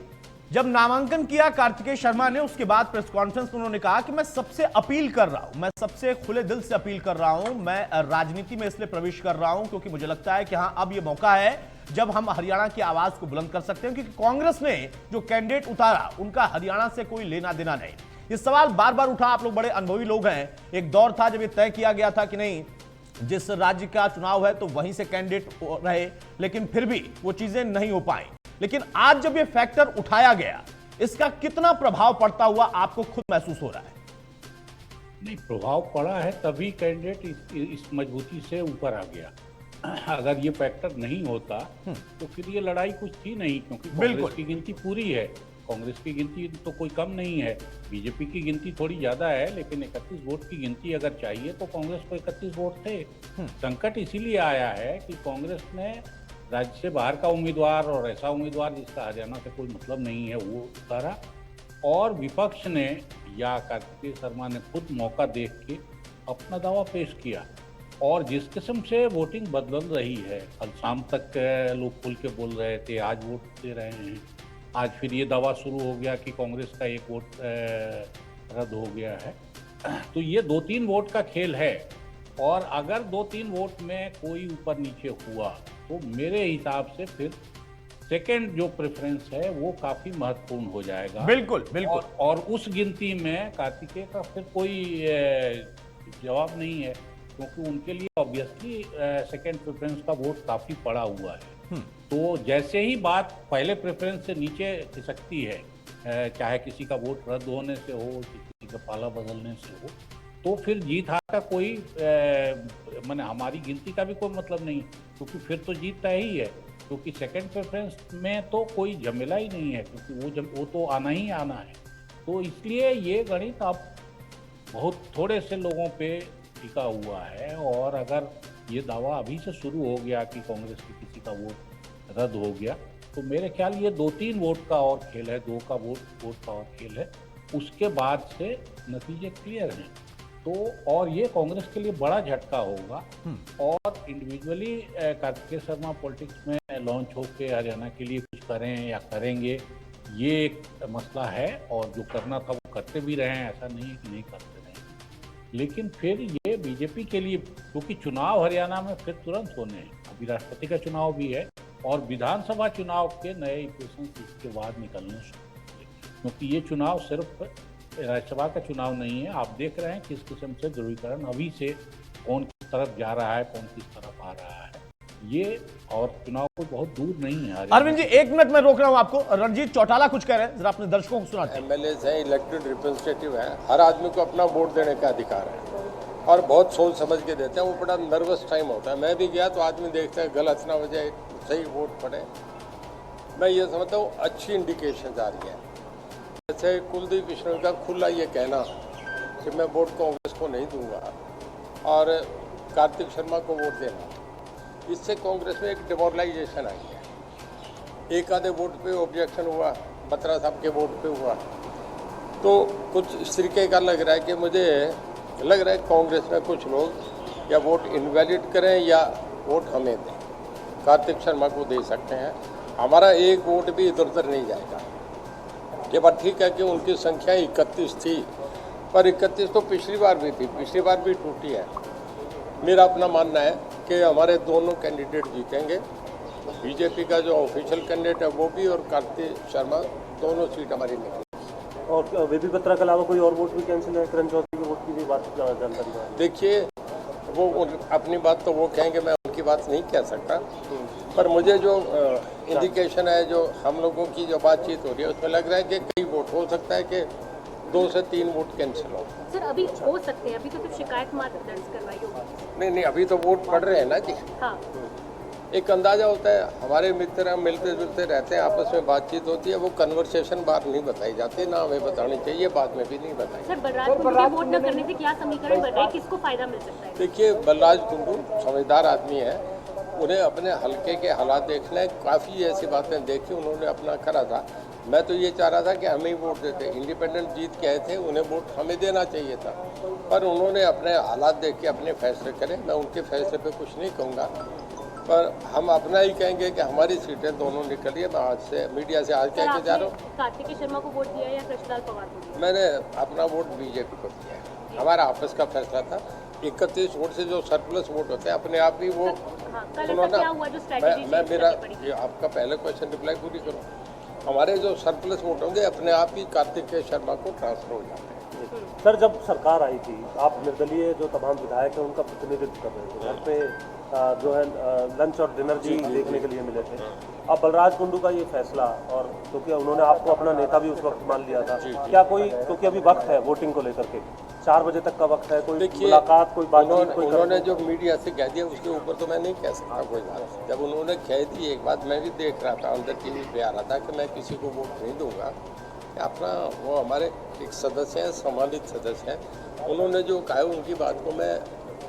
जब नामांकन किया कार्तिकेय शर्मा ने, उसके बाद प्रेस कॉन्फ्रेंस में उन्होंने कहा कि मैं सबसे अपील कर रहा हूं, मैं सबसे खुले दिल से अपील कर रहा हूं, मैं राजनीति में इसलिए प्रवेश कर रहा हूं क्योंकि मुझे लगता है कि हां अब यह मौका है जब हम हरियाणा की आवाज को बुलंद कर सकते हैं, क्योंकि कांग्रेस ने जो कैंडिडेट उतारा उनका हरियाणा से कोई लेना देना नहीं। ये सवाल बार बार उठा, आप लोग बड़े अनुभवी लोग हैं, एक दौर था जब ये तय किया गया था कि नहीं जिस राज्य का चुनाव है तो वहीं से कैंडिडेट रहे, लेकिन फिर भी वो चीजें नहीं हो पाई। लेकिन आज जब ये फैक्टर उठाया गया, इसका कितना प्रभाव पड़ता हुआ आपको खुद महसूस हो रहा है? नहीं, प्रभाव पड़ा है तभी कैंडिडेट इस मजबूती से ऊपर आ गया। अगर ये फैक्टर नहीं होता तो फिर ये लड़ाई कुछ थी नहीं, क्योंकि कांग्रेस की गिनती पूरी है, कांग्रेस की गिनती तो कोई कम नहीं है, बीजेपी की गिनती थोड़ी ज्यादा है, लेकिन 31 वोट की गिनती अगर चाहिए तो कांग्रेस को 31 वोट थे। संकट इसीलिए आया है कि कांग्रेस ने राज्य से बाहर का उम्मीदवार और ऐसा उम्मीदवार जिसका हरियाणा से कोई मतलब नहीं है वो उतारा, और विपक्ष ने या कार्तिकेय शर्मा ने खुद मौका देख के अपना दावा पेश किया। और जिस किस्म से वोटिंग बदल रही है, कल शाम तक लोग खुल के बोल रहे थे, आज वोट दे रहे हैं, आज फिर ये दावा शुरू हो गया कि कांग्रेस का एक वोट रद्द हो गया है। तो ये 2-3 वोट का खेल है, और अगर 2-3 वोट में कोई ऊपर नीचे हुआ तो मेरे हिसाब से फिर सेकंड जो प्रेफरेंस है वो काफी महत्वपूर्ण हो जाएगा। बिल्कुल बिल्कुल। और उस गिनती में कार्तिकेय का फिर कोई जवाब नहीं है, क्योंकि उनके लिए ऑब्वियसली सेकंड प्रेफरेंस का वोट काफी पड़ा हुआ है। तो जैसे ही बात पहले प्रेफरेंस से नीचे खिसकती है, चाहे किसी का वोट रद्द होने से हो, किसी का पाला बदलने से हो, तो फिर जीत हार का कोई माने हमारी गिनती का भी कोई मतलब नहीं, क्योंकि फिर तो जीत तय ही है, क्योंकि सेकंड प्रेफरेंस में तो कोई झमेला ही नहीं है, क्योंकि वो तो आना ही आना है। तो इसलिए ये गणित अब बहुत थोड़े से लोगों पे टिका हुआ है, और अगर ये दावा अभी से शुरू हो गया कि कांग्रेस के किसी का वोट रद्द हो गया, तो मेरे ख्याल ये 2-3 वोट का और खेल है, 2 का वोट का और खेल है, उसके बाद से नतीजे क्लियर हैं। तो और ये कांग्रेस के लिए बड़ा झटका होगा, और इंडिविजुअली कार्तिकेय शर्मा पॉलिटिक्स में लॉन्च होके हरियाणा के लिए कुछ करें या करेंगे, ये एक मसला है, और जो करना था वो करते भी रहे हैं, ऐसा नहीं है कि नहीं करते रहे। लेकिन फिर ये बीजेपी के लिए, क्योंकि चुनाव हरियाणा में फिर तुरंत होने हैं, अभी राष्ट्रपति का चुनाव भी है और विधानसभा चुनाव के नए इक्वेशन इसके बाद निकलने शुरू, क्योंकि ये चुनाव सिर्फ राज्यसभा का चुनाव नहीं है। आप देख रहे हैं किस किस्म से ध्रुवीकरण अभी से कौन किस तरफ जा रहा है, कौन किस तरफ आ रहा है, ये और चुनाव को बहुत दूर नहीं है। अरविंद जी 1 मिनट में रोक रहा हूं आपको, रणजीत चौटाला कुछ कह रहे हैं, जरा अपने दर्शकों को सुनाते हैं। एमएलए हैं, इलेक्टेड रिप्रेजेंटेटिव है, हर आदमी को अपना वोट देने का अधिकार है, और बहुत सोच समझ के देते हैं। वो बड़ा नर्वस टाइम होता है, मैं भी गया तो आदमी देखता है गलत ना हो जाए, सही वोट पड़े। मैं ये समझता हूँ अच्छी इंडिकेशन आ रही है। जैसे कुलदीप बिश्नोई का खुला ये कहना कि मैं वोट कांग्रेस को नहीं दूंगा और कार्तिक शर्मा को वोट देना, इससे कांग्रेस में एक डिमोरलाइजेशन आई है। एक आधे वोट पे ऑब्जेक्शन हुआ, बत्रा साहब के वोट पे हुआ, तो कुछ इस तरीके का लग रहा है कि मुझे लग रहा है कांग्रेस में कुछ लोग या वोट इनवैलिड करें या वोट हमें दें, कार्तिक शर्मा को दे सकते हैं, हमारा एक वोट भी इधर उधर नहीं जाएगा। ये बात ठीक है कि उनकी संख्या 31 थी, पर 31 तो पिछली बार भी थी, पिछली बार भी टूटी है। मेरा अपना मानना है कि हमारे दोनों कैंडिडेट जीतेंगे, बीजेपी का जो ऑफिशियल कैंडिडेट है वो भी, और कार्तिक शर्मा, दोनों सीट हमारी निकली। और बेबी बत्रा के अलावा कोई और वोट भी कैंसिल है, किरण चौधरी के वोट की भी बात जानकारी है? देखिए, वो अपनी बात तो वो कहेंगे, मैं उनकी बात नहीं कह सकता, पर मुझे जो इंडिकेशन है, जो हम लोगों की जो बातचीत हो रही है, उसमें लग रहा है कि कई वोट हो सकता है कि 2 से 3 वोट कैंसिल हो। सर अभी हो सकते हैं, अभी तो सिर्फ शिकायत मात्र दर्ज करवाई होगी। नहीं, अभी तो वोट पड़ रहे हैं ना जी। हाँ। एक अंदाजा होता है, हमारे मित्र मिलते जुलते रहते हैं, आपस में बातचीत होती है, वो कन्वर्सेशन बात नहीं बताई जाती, ना हमें बतानी चाहिए, बाद में भी नहीं बताई। सर, बलराज कुंडू के वोट न करने से क्या समीकरण बन रहा है, किसको फायदा मिल सकता है? देखिए, बलराज कुंडू समझदार आदमी है, उन्हें अपने हल्के के हालात देखना है, काफ़ी ऐसी बातें देखी उन्होंने अपना करा था। मैं तो ये चाह रहा था कि हमें ही वोट देते, इंडिपेंडेंट जीत के आए थे, उन्हें वोट हमें देना चाहिए था, पर उन्होंने अपने हालात देख के अपने फैसले करे। मैं उनके फैसले पे कुछ नहीं कहूँगा, पर हम अपना ही कहेंगे कि हमारी सीटें दोनों निकली है। मैं आज से मीडिया से आज कह के जा रहा हूँ, कार्तिकेय शर्मा को वोट दिया या कृष्णलाल पवार को दिया? मैंने अपना वोट बीजेपी को दिया है, हमारा आपस का फैसला था। 31 वोट से जो सरप्लस वोट होते हैं अपने आप ही वो उन्होंने, मैं मेरा ये आपका पहले क्वेश्चन रिप्लाई पूरी करूँ, हमारे जो सरप्लस वोट होंगे अपने आप ही कार्तिकेय शर्मा को ट्रांसफर हो जाते हैं। सर, जब सरकार आई थी, आप निर्दलीय जो तमाम विधायक हैं उनका प्रतिनिधित्व कर रहे थे, घर पे जो है लंच और डिनर भी देखने के लिए मिले थे। अब बलराज कुंडू का ये फैसला, और क्योंकि उन्होंने आपको अपना नेता भी उस वक्त मान लिया था, क्या कोई, क्योंकि अभी वक्त है वोटिंग को लेकर के, 4 बजे तक का वक्त है, कोई मुलाकात, कोई बातचीत, उन्होंने जो मीडिया से कह दिया उसके ऊपर तो मैं नहीं कह सकता कोई बात। जब उन्होंने कह दी एक बात, मैं भी देख रहा था, अंदर टीवी पे आ रहा था कि मैं किसी को वोट नहीं दूंगा, अपना वो हमारे एक सदस्य हैं, सम्मानित सदस्य हैं, उन्होंने जो कहा उनकी बात को मैं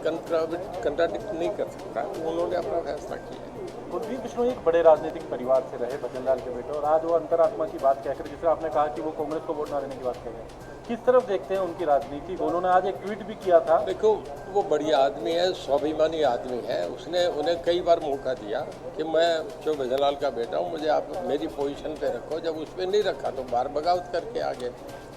कंट्राडिक्ट नहीं कर सकता, उन्होंने अपना फैसला किया। कुलदीप बिश्नोई एक बड़े राजनीतिक परिवार से रहे, भजनलाल के बेटे, और आज वो अंतरात्मा की बात कहकर, जिसे आपने कहा कि वो कांग्रेस को वोट ना देने की बात कह रहे हैं, किस तरफ देखते हैं उनकी राजनीति? उन्होंने आज एक ट्वीट भी किया था। देखो, वो बढ़िया आदमी है, स्वाभिमानी आदमी है, उसने उन्हें कई बार मौका दिया कि मैं जो भजनलाल का बेटा हूँ, मुझे आप मेरी पोजीशन पे रखो, जब उस पर नहीं रखा तो बार बगावत करके आगे।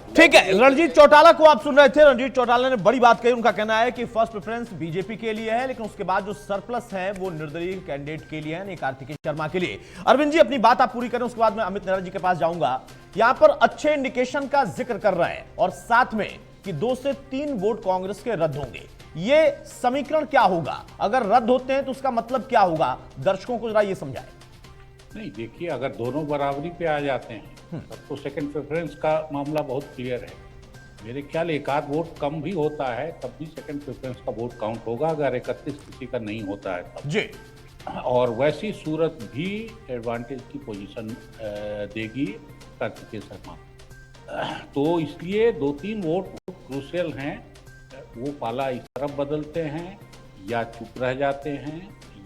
ठीक है, रणजीत चौटाला को आप सुन रहे थे। रणजीत चौटाला ने बड़ी बात कही, उनका कहना है कि फर्स्ट प्रेफरेंस बीजेपी के लिए है, लेकिन उसके बाद जो सरप्लस है वो निर्दलीय कैंडिडेट के लिए है, नहीं कार्तिकेय शर्मा के लिए। अरविंद जी, अपनी बात आप पूरी करें, उसके बाद मैं अमित नेहरा जी के पास जाऊंगा। यहां पर अच्छे इंडिकेशन का जिक्र कर रहे हैं, और साथ में कि 2 से 3 वोट कांग्रेस के रद्द होंगे। ये समीकरण क्या होगा? अगर रद्द होते हैं तो उसका मतलब क्या होगा? दर्शकों को जरा ये समझाएं। नहीं, देखिए, अगर दोनों बराबरी पे आ जाते हैं तब तो सेकंड प्रेफरेंस का मामला बहुत क्लियर है। मेरे ख्याल एक आध वोट कम भी होता है तब भी सेकंड प्रेफरेंस का वोट काउंट होगा, अगर 31 किसी का नहीं होता है तब जी। और वैसी सूरत भी एडवांटेज की पोजीशन देगी कार्तिकेय शर्मा। तो इसलिए 2-3 वोट क्रूशियल हैं। वो पाला इस तरफ बदलते हैं या चुप रह जाते हैं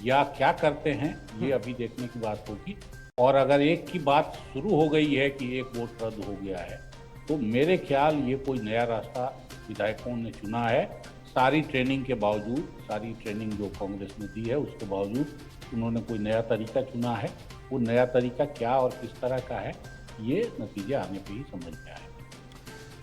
या क्या करते हैं, ये अभी देखने की बात होगी। और अगर एक की बात शुरू हो गई है कि एक वोट रद्द हो गया है, तो मेरे ख्याल ये कोई नया रास्ता विधायकों ने चुना है। सारी ट्रेनिंग के बावजूद, सारी ट्रेनिंग जो कांग्रेस ने दी है उसके बावजूद उन्होंने कोई नया तरीका चुना है। वो नया तरीका क्या और किस तरह का है, ये नतीजे आने पे ही समझ में आए।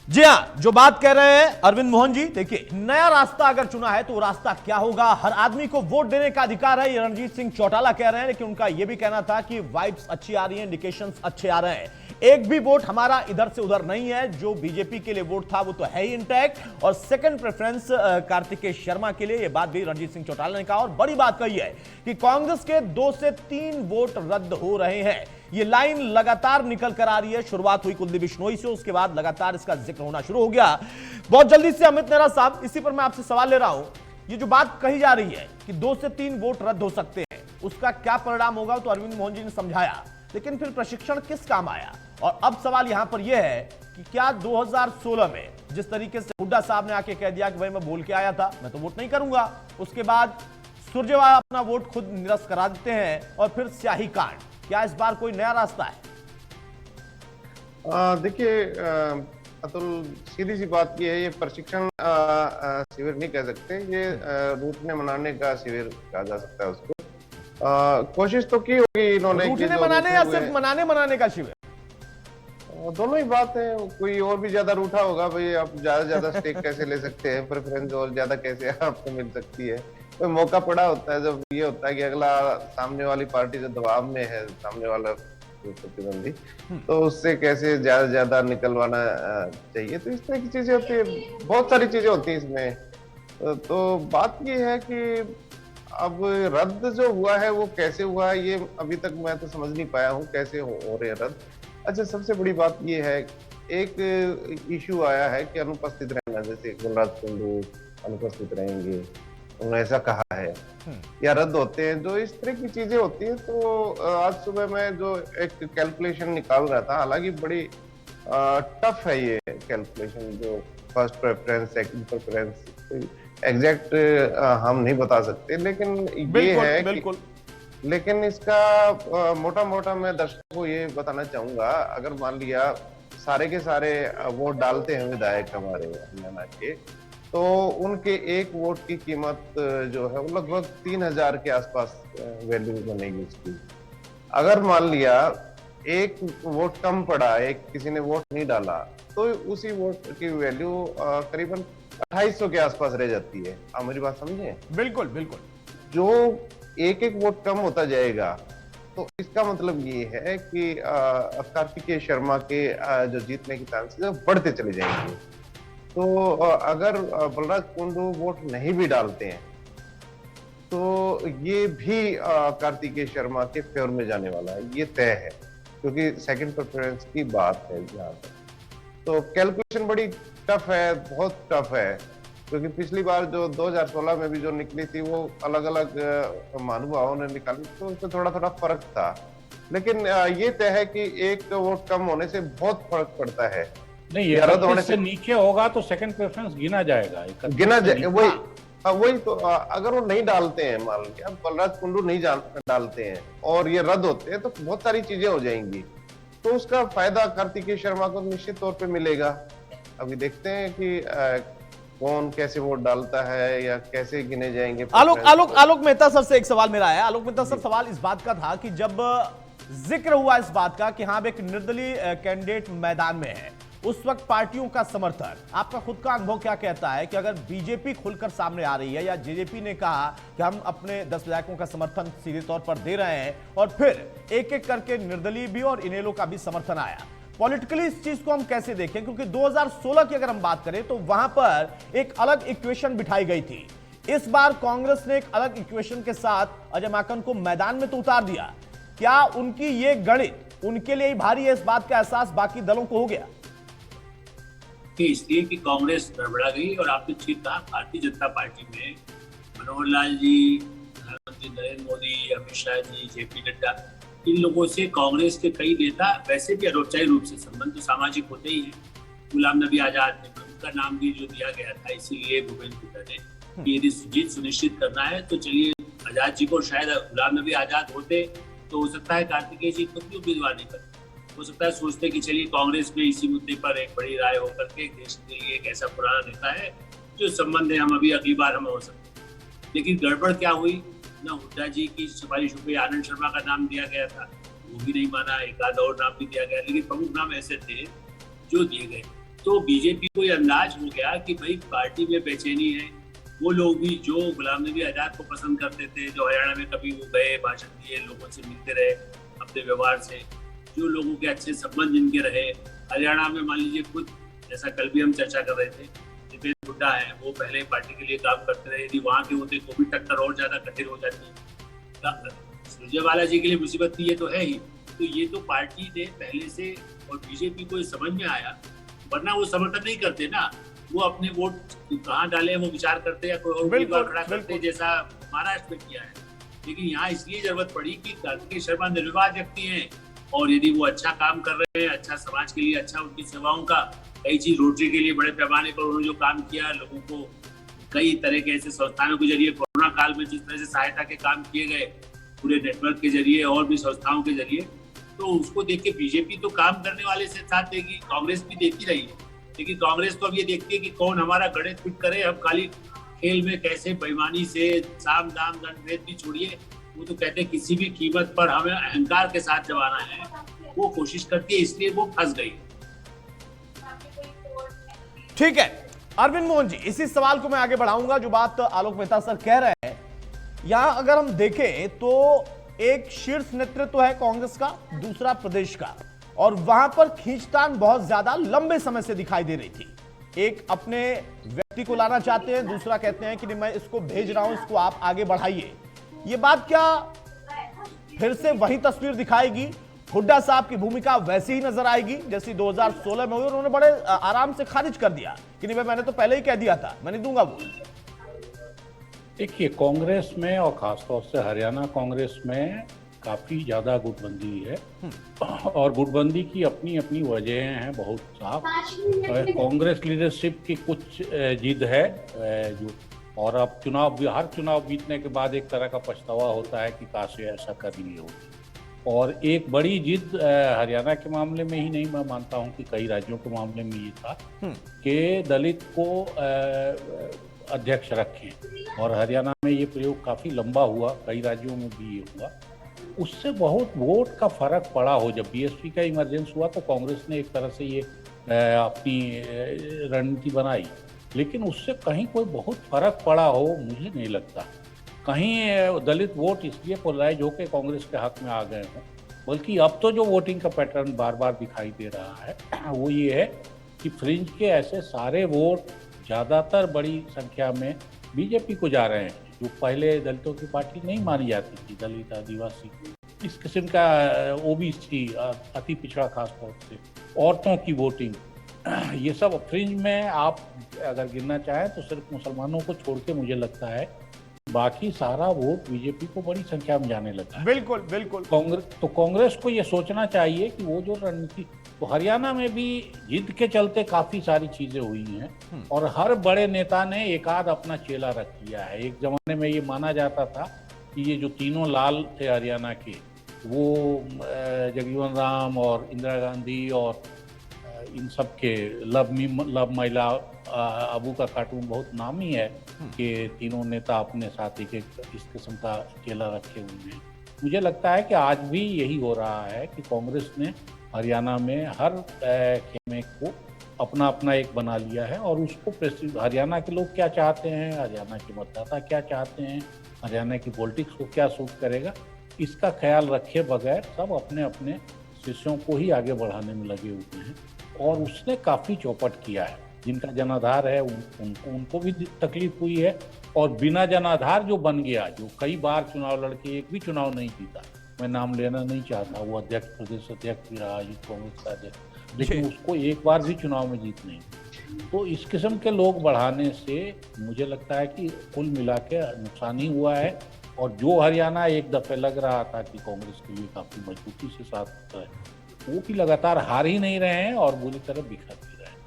जी हां, जो बात कह रहे हैं अरविंद मोहन जी, देखिए, नया रास्ता अगर चुना है तो वो रास्ता क्या होगा? हर आदमी को वोट देने का अधिकार है, ये रणजीत सिंह चौटाला कह रहे हैं, लेकिन उनका यह भी कहना था कि वाइब्स अच्छी आ रही हैं, इंडिकेशंस अच्छे आ रहे हैं। एक भी वोट हमारा इधर से उधर नहीं है, जो बीजेपी के लिए वोट था वो तो है ही इंटैक्ट, और सेकंड प्रेफरेंस कार्तिकेय शर्मा के लिए, यह बात भी रणजीत सिंह चौटाला ने कहा। और बड़ी बात कही है कि कांग्रेस के 2 से 3 वोट रद्द हो रहे हैं। ये लाइन लगातार निकल कर आ रही है, शुरुआत हुई कुलदीप बिश्नोई से, उसके बाद लगातार इसका जिक्र होना शुरू हो गया। बहुत जल्दी से अमित नेहरा साहब, इसी पर मैं आपसे सवाल ले रहा हूं, ये जो बात कही जा रही है कि 2 से 3 वोट रद्द हो सकते हैं, उसका क्या परिणाम होगा, तो अरविंद मोहन जी ने समझाया, लेकिन फिर प्रशिक्षण किस काम आया? और अब सवाल यहां पर यह है कि क्या 2016 में जिस तरीके से हुड्डा साहब ने आके कह दिया कि भाई मैं बोल के आया था, मैं तो वोट नहीं करूंगा, उसके बाद सुरजेवाला अपना वोट खुद निरस्त करा देते हैं और फिर स्याही कांड, क्या इस बार कोई नया रास्ता है? देखिए अतुल, सीधी सी बात ये है, ये प्रशिक्षण शिविर नहीं कह सकते, ये रूठने मनाने का शिविर कहा जा सकता है उसको। कोशिश तो की होगी इन्होंने, रूठने मनाने या सिर्फ मनाने का शिविर? दोनों ही बात है। कोई और भी ज्यादा रूठा होगा, भाई आप ज्यादा स्टेक कैसे ले सकते हैं, प्रेफरेंस और ज्यादा कैसे आपको मिल सकती है। कोई मौका पड़ा होता है जब ये होता है कि अगला सामने वाली पार्टी जो दबाव में है, सामने वाला प्रतिद्वंदी, तो उससे कैसे ज्यादा निकलवाना चाहिए। तो इस तरह की चीजें होती है, बहुत सारी चीजें होती है इसमें। तो बात ये है कि अब रद्द जो हुआ है वो कैसे हुआ है, ये अभी तक मैं तो समझ नहीं पाया हूँ कैसे हो रहे हैं रद्द। अच्छा, सबसे बड़ी बात ये है, एक इशू आया है कि अनुपस्थित रहना, जैसे बलराज कुंडू अनुपस्थित रहेंगे, उन्होंने ऐसा कहा है या रद्द होते हैं, जो इस तरह की चीजें होती हैं। तो आज सुबह मैं जो एक कैलकुलेशन निकाल रहा था, हालांकि बड़ी टफ है ये कैलकुलेशन, जो first preference second preference exact हम नहीं बता सकते, लेकिन ये है बिल्कुल। लेकिन इसका मोटा मोटा मैं दर्शकों को ये बताना चाहूंगा, अगर मान लिया सारे के सारे वोट डालते हैं विधायक हमारे हरियाणा के, तो उनके एक वोट की कीमत जो है वो लगभग 3000 के आसपास वैल्यू बनेगी उसकी। अगर मान लिया एक वोट कम पड़ा, एक किसी ने वोट नहीं डाला, तो उसी वोट की वैल्यू करीबन 2800 के आसपास रह जाती है। आप मेरी बात समझे? बिल्कुल बिल्कुल। जो एक एक वोट कम होता जाएगा, तो इसका मतलब ये है कि कार्तिकेय शर्मा के जो जीतने की चांसेस बढ़ते चले जाएंगे। तो अगर बलराज कुंडू वोट नहीं भी डालते हैं, तो ये भी कार्तिकेय शर्मा के फेवर में जाने वाला है, ये तय है, क्योंकि सेकंड प्रेफरेंस की बात है जहाँ तक। तो कैलकुलेशन बड़ी टफ है, बहुत टफ है, क्योंकि पिछली बार जो 2016 में भी जो निकली थी, वो अलग अलग महानुभावों ने निकाली, तो उसमें थोड़ा थोड़ा फर्क था। लेकिन ये तय है कि एक वोट कम होने से बहुत फर्क पड़ता है। नहीं, 31 से नीचे होगा तो सेकंड प्रेफरेंस गिना जाएगा, गिना जाएगा। वही तो अगर वो नहीं डालते हैं, मान लिया बलराज कुंडू नहीं डालते हैं और ये रद्द होते हैं, तो बहुत सारी चीजें हो जाएंगी, तो उसका फायदा कार्तिकेय शर्मा को निश्चित तौर पे मिलेगा। अभी देखते हैं कि कौन कैसे वोट डालता है या कैसे गिने जाएंगे। आलोक मेहता सर से एक सवाल मेरा है। आलोक मेहता सर, सवाल इस बात का था कि जब जिक्र हुआ इस बात का कि हाँ एक निर्दलीय कैंडिडेट मैदान में है, उस वक्त पार्टियों का समर्थन, आपका खुद का अनुभव क्या कहता है कि अगर बीजेपी खुलकर सामने आ रही है या जेजेपी ने कहा कि हम अपने 10 विधायकों का समर्थन सीधे तौर पर दे रहे हैं, और फिर एक एक करके निर्दलीय भी और इनेलो का भी समर्थन आया, पॉलिटिकली इस चीज को हम कैसे देखें? क्योंकि 2016 की अगर हम बात करें तो वहां पर एक अलग इक्वेशन बिठाई गई थी। इस बार कांग्रेस ने एक अलग इक्वेशन के साथ अजय माकन को मैदान में तो उतार दिया। क्या उनकी ये गणित उनके लिए ही भारी है? इस बात का एहसास बाकी दलों को हो गया? इसलिए कि कांग्रेस गड़बड़ा गई। और आपने ठीक कहा, भारतीय जनता पार्टी में मनोहर लाल जी, प्रधानमंत्री नरेंद्र मोदी, अमित शाह जी, जेपी नड्डा, इन लोगों से कांग्रेस के कई नेता वैसे भी अनौपचारिक रूप से संबंध तो सामाजिक होते ही हैं। गुलाम नबी आजाद ने, उनका नाम भी जो दिया गया था इसीलिए भूपेंद्र हुड्डा ने कि यदि जीत सुनिश्चित करना है तो चलिए, आजाद जी को शायद गुलाम नबी आजाद होते तो हो सकता है कार्तिकेय जी खुद भी उम्मीदवार नहीं करते, हो सकता है सोचते कि चलिए कांग्रेस में इसी मुद्दे पर एक बड़ी राय होकर के देश के लिए एक ऐसा पुराना नेता है जो संबंध है, हम अभी अगली बार हम हो सकते हैं। लेकिन गड़बड़ क्या हुई, ना हुड्डा जी की सिफारिशों पे आनंद शर्मा का नाम दिया गया था, वो भी नहीं माना, एक आध और नाम भी दिया गया, लेकिन प्रमुख नाम ऐसे थे जो दिए गए। तो बीजेपी को ये अंदाज हो गया कि भाई पार्टी में बेचैनी है। वो लोग भी जो गुलाम नबी आजाद को पसंद करते थे, जो हरियाणा में कभी वो गए, भाषण दिए, लोगों से मिलते रहे अपने व्यवहार से, जो लोगों के अच्छे संबंध जिनके रहे हरियाणा में, मान लीजिए खुद जैसा कल भी हम चर्चा कर रहे थे, भूपेंद्र हुड्डा है, वो पहले पार्टी के लिए काम करते रहे, यदि वहाँ के होते तो भी टक्कर और ज्यादा कठिन हो जाती। सुरजेवाला जी के लिए मुसीबत थी, ये तो है ही। तो ये तो पार्टी ने पहले से, और बीजेपी को समझ में आया, वरना वो समर्थन नहीं करते ना, वो अपने वोट कहाँ डाले वो विचार करते या कोई और उम्मीदवार खड़ा करते, जैसा महाराष्ट्र में किया है। लेकिन यहाँ इसलिए जरूरत पड़ी कि कार्तिकेय शर्मा निर्विवाद व्यक्ति हैं, और यदि वो अच्छा काम कर रहे हैं, अच्छा समाज के लिए, अच्छा उनकी सेवाओं का, कई चीज रोटरी के लिए बड़े पैमाने पर उन्होंने जो काम किया, लोगों को कई तरह के ऐसे संस्थानों के जरिए, कोरोना काल में जिस तरह से सहायता के काम किए गए पूरे नेटवर्क के जरिए और भी संस्थाओं के जरिए, तो उसको देख के बीजेपी तो काम करने वाले से साथ देगी, कांग्रेस भी देती रही है। लेकिन कांग्रेस तो अब ये देखती है कि कौन हमारा गणित फिट करे। हम खाली खेल में कैसे बेईमानी से साम दाम दंड भेद भी छोड़िए, वो तो कहते हैं किसी भी कीमत पर हमें अहंकार के साथ जमाना है, वो कोशिश करती है, इसलिए वो फंस गई। ठीक है अरविंद मोहन जी, इसी सवाल को मैं आगे बढ़ाऊंगा जो बात आलोक मेहता सर कह रहे हैं। यहां अगर हम देखें तो एक शीर्ष नेतृत्व है कांग्रेस का, दूसरा प्रदेश का, और वहां पर खींचतान बहुत ज्यादा लंबे समय से दिखाई दे रही थी। एक अपने व्यक्ति को लाना चाहते हैं, दूसरा कहते हैं कि नहीं मैं इसको भेज रहा हूं, इसको आप आगे बढ़ाइए। ये बात क्या फिर से वही तस्वीर दिखाएगी? हुड्डा साहब की भूमिका वैसी ही नजर आएगी जैसी 2016 में हुई? उन्होंने बड़े आराम से खारिज कर दिया कि नहीं मैंने तो पहले ही कह दिया था, मैं नहीं दूंगा वो। देखिए, कांग्रेस में और खासतौर से हरियाणा कांग्रेस में काफी ज्यादा गुटबंदी है और गुटबंदी की अपनी अपनी वजह हैं बहुत साफ। कांग्रेस लीडरशिप की कुछ जिद है जो, और अब हर चुनाव जीतने के बाद एक तरह का पछतावा होता है कि काश ऐसा कर लिए होते। और एक बड़ी जिद हरियाणा के मामले में ही नहीं, मैं मानता हूं कि कई राज्यों के मामले में ये था कि दलित को अध्यक्ष रखें, और हरियाणा में ये प्रयोग काफी लंबा हुआ, कई राज्यों में भी ये हुआ। उससे बहुत वोट का फर्क पड़ा हो। जब बीएसपी का इमरजेंस हुआ तो कांग्रेस ने एक तरह से ये अपनी रणनीति बनाई, लेकिन उससे कहीं कोई बहुत फर्क पड़ा हो मुझे नहीं लगता। कहीं दलित वोट इसलिए पोलराइज होकर कांग्रेस के हक में आ गए हों, बल्कि अब तो जो वोटिंग का पैटर्न बार बार दिखाई दे रहा है वो ये है कि फ्रिंज के ऐसे सारे वोट ज़्यादातर बड़ी संख्या में बीजेपी को जा रहे हैं, जो पहले दलितों की पार्टी नहीं मानी जाती थी। दलित, आदिवासी, इस किस्म का ओबीसी, अति पिछड़ा खास तौर से, औरतों की वोटिंग, ये सब फ्रिंज में आप अगर गिनना चाहें तो सिर्फ मुसलमानों को छोड़ के मुझे लगता है बाकी सारा वोट बीजेपी को बड़ी संख्या में जाने लगा है। बिल्कुल बिल्कुल। कांग्रेस को ये सोचना चाहिए कि वो जो रणनीति, तो हरियाणा में भी जिद के चलते काफी सारी चीजें हुई हैं और हर बड़े नेता ने एक आध अपना चेला रख लिया है। एक जमाने में ये माना जाता था कि ये जो तीनों लाल थे हरियाणा के, वो जगजीवन राम और इंदिरा गांधी और इन सब के लव महिला अबू का कार्टून बहुत नामी है कि तीनों नेता अपने साथ एक इस किस्म का चेला रखे हुए हैं। मुझे लगता है कि आज भी यही हो रहा है कि कांग्रेस ने हरियाणा में हर खेमे को अपना अपना एक बना लिया है और उसको हरियाणा के लोग क्या चाहते हैं, हरियाणा के मतदाता क्या चाहते हैं, हरियाणा की पॉलिटिक्स को क्या सूट करेगा, इसका ख्याल रखे बगैर सब अपने अपने शिष्यों को ही आगे बढ़ाने में लगे हुए हैं। और उसने काफ़ी चौपट किया है। जिनका जनाधार है उनको भी तकलीफ हुई है, और बिना जनाधार जो बन गया, जो कई बार चुनाव लड़के एक भी चुनाव नहीं जीता, मैं नाम लेना नहीं चाहता, वो अध्यक्ष, प्रदेश अध्यक्ष भी रहा यूथ कांग्रेस का अध्यक्ष, लेकिन उसको एक बार भी चुनाव में जीत नहीं। तो इस किस्म के लोग बढ़ाने से मुझे लगता है कि कुल मिला के नुकसान ही हुआ है। और जो हरियाणा एक दफे लग रहा था कि कांग्रेस के लिए काफी मजबूती से साथ है, वो भी लगातार हार ही नहीं रहे हैं और बुरी तरह बिखर भी रहे हैं।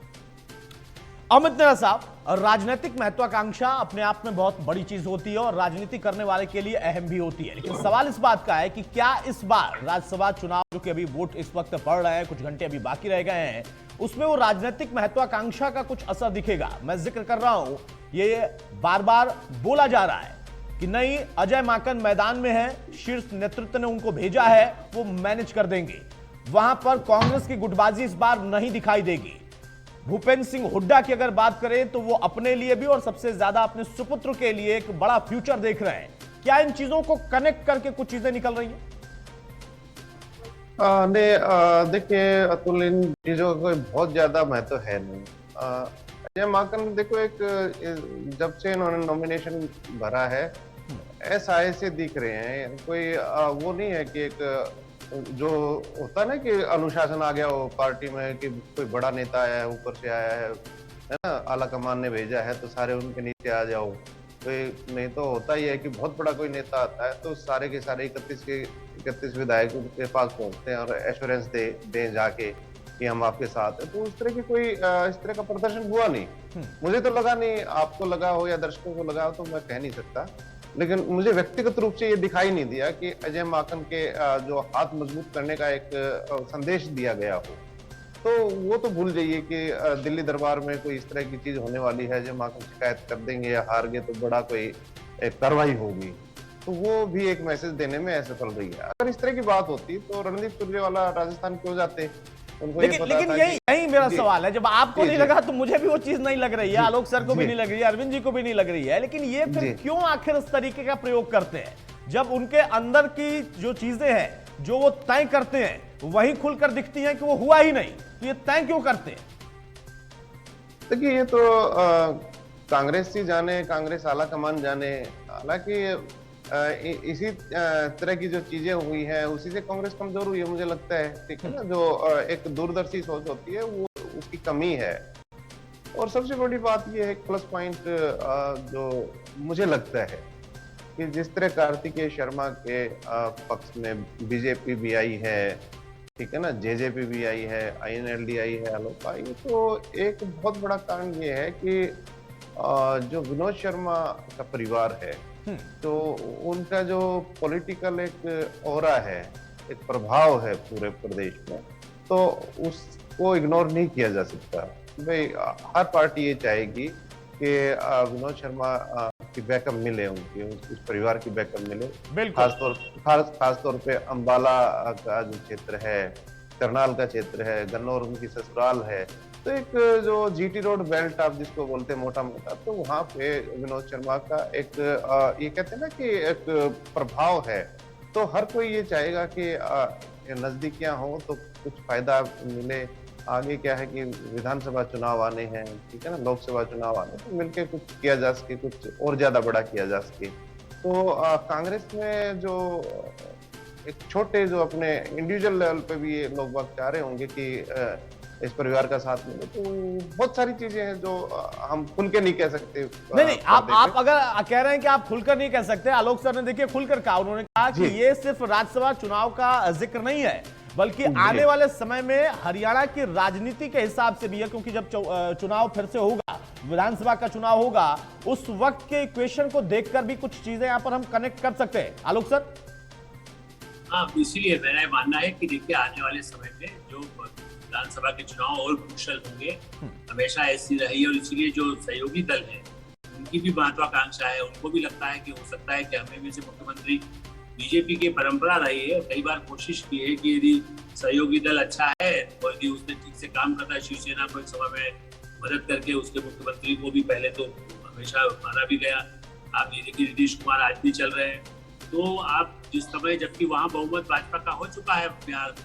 अमित नेहरा साहब, राजनीतिक महत्वाकांक्षा अपने आप में बहुत बड़ी चीज होती है और राजनीति करने वाले के लिए अहम भी होती है, लेकिन सवाल इस बात का है कि क्या इस बार राज्यसभा चुनाव, जो कि अभी वोट इस वक्त पड़ रहे हैं, कुछ घंटे अभी बाकी रह गए हैं, उसमें वो राजनीतिक महत्वाकांक्षा का कुछ असर दिखेगा? मैं जिक्र कर रहा हूं, ये बार बार बोला जा रहा है कि नहीं, अजय माकन मैदान में है, शीर्ष नेतृत्व ने उनको भेजा है, वो मैनेज कर देंगे, वहां पर कांग्रेस की गुटबाजी इस बार नहीं दिखाई देगी। भूपेंद्र सिंह हुड्डा की अगर बात करें तो वो अपने लिए भी और सबसे ज्यादा अपने सुपुत्र के लिए एक बड़ा फ्यूचर देख रहे हैं। क्या इन चीजों को कनेक्ट करके कुछ चीजें निकल रही हैं? देखिए अतुल, इन चीजों का कोई बहुत ज्यादा महत्व है नहीं। अजय माकन देखो, एक जब से इन्होंने नॉमिनेशन भरा है ऐसा ऐसे दिख रहे हैं, कोई वो नहीं है कि एक जो होता है ना कि अनुशासन आ गया हो पार्टी में, कि कोई बड़ा नेता आया है, ऊपर से आया है ना, आला कमान ने भेजा है तो सारे उनके नीचे आ जाओ। कोई नहीं तो होता ही है कि बहुत बड़ा कोई नेता आता है तो सारे के सारे 31 विधायक उनके पास पहुंचते हैं और एश्योरेंस दे जाके कि हम आपके साथ हैं। तो उस तरह की कोई इस तरह का प्रदर्शन हुआ नहीं। मुझे तो लगा नहीं, आपको लगा हो या दर्शकों को लगा हो तो मैं कह नहीं सकता, लेकिन मुझे व्यक्तिगत रूप से ये दिखाई नहीं दिया कि अजय माकन के जो हाथ मजबूत करने का एक संदेश दिया गया हो। तो वो तो भूल जाइए कि दिल्ली दरबार में कोई इस तरह की चीज होने वाली है, अजय माकन शिकायत कर देंगे या हार गए तो बड़ा कोई कार्रवाई होगी, तो वो भी एक मैसेज देने में असफल रही है। अगर इस तरह की बात होती तो रणदीप सुरजेवाला राजस्थान क्यों जाते? लेकिन यही मेरा सवाल है, जब आपको नहीं लगा तो मुझे भी वो चीज नहीं लग रही है, आलोक सर को भी नहीं लग रही है, अरविंद जी को भी नहीं लग रही है, लेकिन ये फिर क्यों आखिर इस तरीके का प्रयोग करते हैं जब उनके अंदर की जो चीजें हैं जो वो तय करते हैं वही खुलकर दिखती हैं कि वो हुआ ही नहीं, तो ये तय क्यों करते हैं? देखिए, ये तो कांग्रेस ही जाने, कांग्रेस आला कमान जाने। हालांकि इसी तरह की जो चीजें हुई है उसी से कांग्रेस कमजोर हुई है, मुझे लगता है। ठीक है ना, जो एक दूरदर्शी सोच होती है वो उसकी कमी है। और सबसे बड़ी बात ये है, प्लस पॉइंट जो मुझे लगता है कि जिस तरह कार्तिकेय शर्मा के पक्ष में बीजेपी भी आई है, ठीक है ना, जेजेपी भी आई है, INLD आई है, आलोपा आई है, तो एक बहुत बड़ा कारण ये है कि जो विनोद शर्मा का परिवार है, तो उनका जो पॉलिटिकल एक ऑरा है, एक प्रभाव है पूरे प्रदेश में, तो उसको इग्नोर नहीं किया जा सकता। भाई हर पार्टी ये चाहेगी कि विनोद शर्मा की बैकअप मिले, उनकी उस परिवार की बैकअप मिले। खास तौर पे अंबाला का जो क्षेत्र है, करनाल का क्षेत्र है, गन्नौर उनकी ससुराल है, तो एक जो GT रोड बेल्ट आप जिसको बोलते हैं मोटा मोटा, तो वहाँ पे विनोद शर्मा का एक ये कहते हैं ना कि एक प्रभाव है। तो हर कोई ये चाहेगा कि नजदीकियां हो तो कुछ फायदा मिले। आगे क्या है कि विधानसभा चुनाव आने हैं, ठीक है ना, लोकसभा चुनाव आने, तो मिलकर कुछ किया जा सके, कुछ और ज्यादा बड़ा किया जा सके। तो कांग्रेस में जो एक छोटे जो अपने इंडिविजुअल लेवल पे भी ये लोग बात चाह रहे होंगे कि इस परिवार का साथ मिले, तो बहुत सारी चीजें हैं जो हम खुल के नहीं कह सकते। नहीं, आप अगर कह रहे हैं कि आप खुलकर नहीं कह सकते, आलोक सर ने देखिए खुलकर कहा, उन्होंने कहा कि ये सिर्फ राज्यसभा चुनाव का जिक्र नहीं है, बल्कि आने वाले समय में हरियाणा की राजनीति के हिसाब से भी है, क्योंकि जब चुनाव फिर से होगा, विधानसभा का चुनाव होगा, उस वक्त के इक्वेशन को देखकर भी कुछ चीजें यहां पर हम कनेक्ट कर सकते हैं। आलोक सर? हाँ, इसीलिए मेरा मानना है कि देखिए आने वाले समय में जो विधानसभा के चुनाव और क्रूशल होंगे, हमेशा ऐसी रही, और इसीलिए जो सहयोगी दल है उनकी भी महत्वाकांक्षा है, उनको भी लगता है कि हो सकता है कि हमें में से मुख्यमंत्री, बीजेपी की परंपरा रही है, कई बार कोशिश की है कि यदि सहयोगी दल अच्छा है और यदि उसने ठीक से काम करता है, शिवसेना को एक समय में मदद करके उसके मुख्यमंत्री को भी पहले तो हमेशा माना भी गया। आप ये देखिए नीतीश कुमार आज भी चल रहे हैं, तो आप जिस समय, जबकि वहाँ बहुमत भाजपा का हो चुका है बिहार,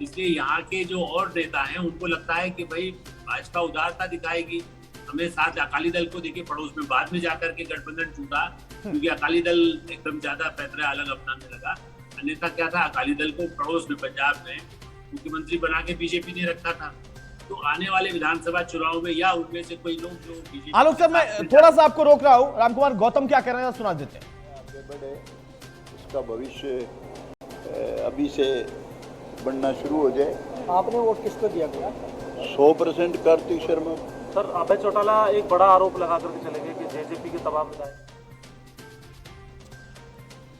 इसलिए यहाँ के जो और नेता हैं उनको लगता है कि भाई भाजपा उदारता दिखाएगी, हमें साथ अकाली दल को देखिए पड़ोस में बाद में जाकर के गठबंधन टूटा, क्योंकि अकाली दल एकदम ज्यादा पैतरा अलग अपनाने लगा। अन्यथा क्या था, अकाली दल को पड़ोस में पंजाब में मुख्यमंत्री बना के बीजेपी ने रखा था। तो आने वाले विधानसभा चुनाव में या उनमें से कोई लोग जो बीजेपी, आलोक सर मैं थोड़ा सा आपको रोक रहा हूँ, रामकुमार गौतम क्या कह रहे हैं सुना देते हैं। आगे बढ़े, इसका भविष्य अभी से बनना शुरू हो जाए। आपने वोट किसको दिया गया? 100% कार्तिक शर्मा। सर, अभय चौटाला एक बड़ा आरोप लगा करके चले गए कि जेजेपी के तमाम विधायक।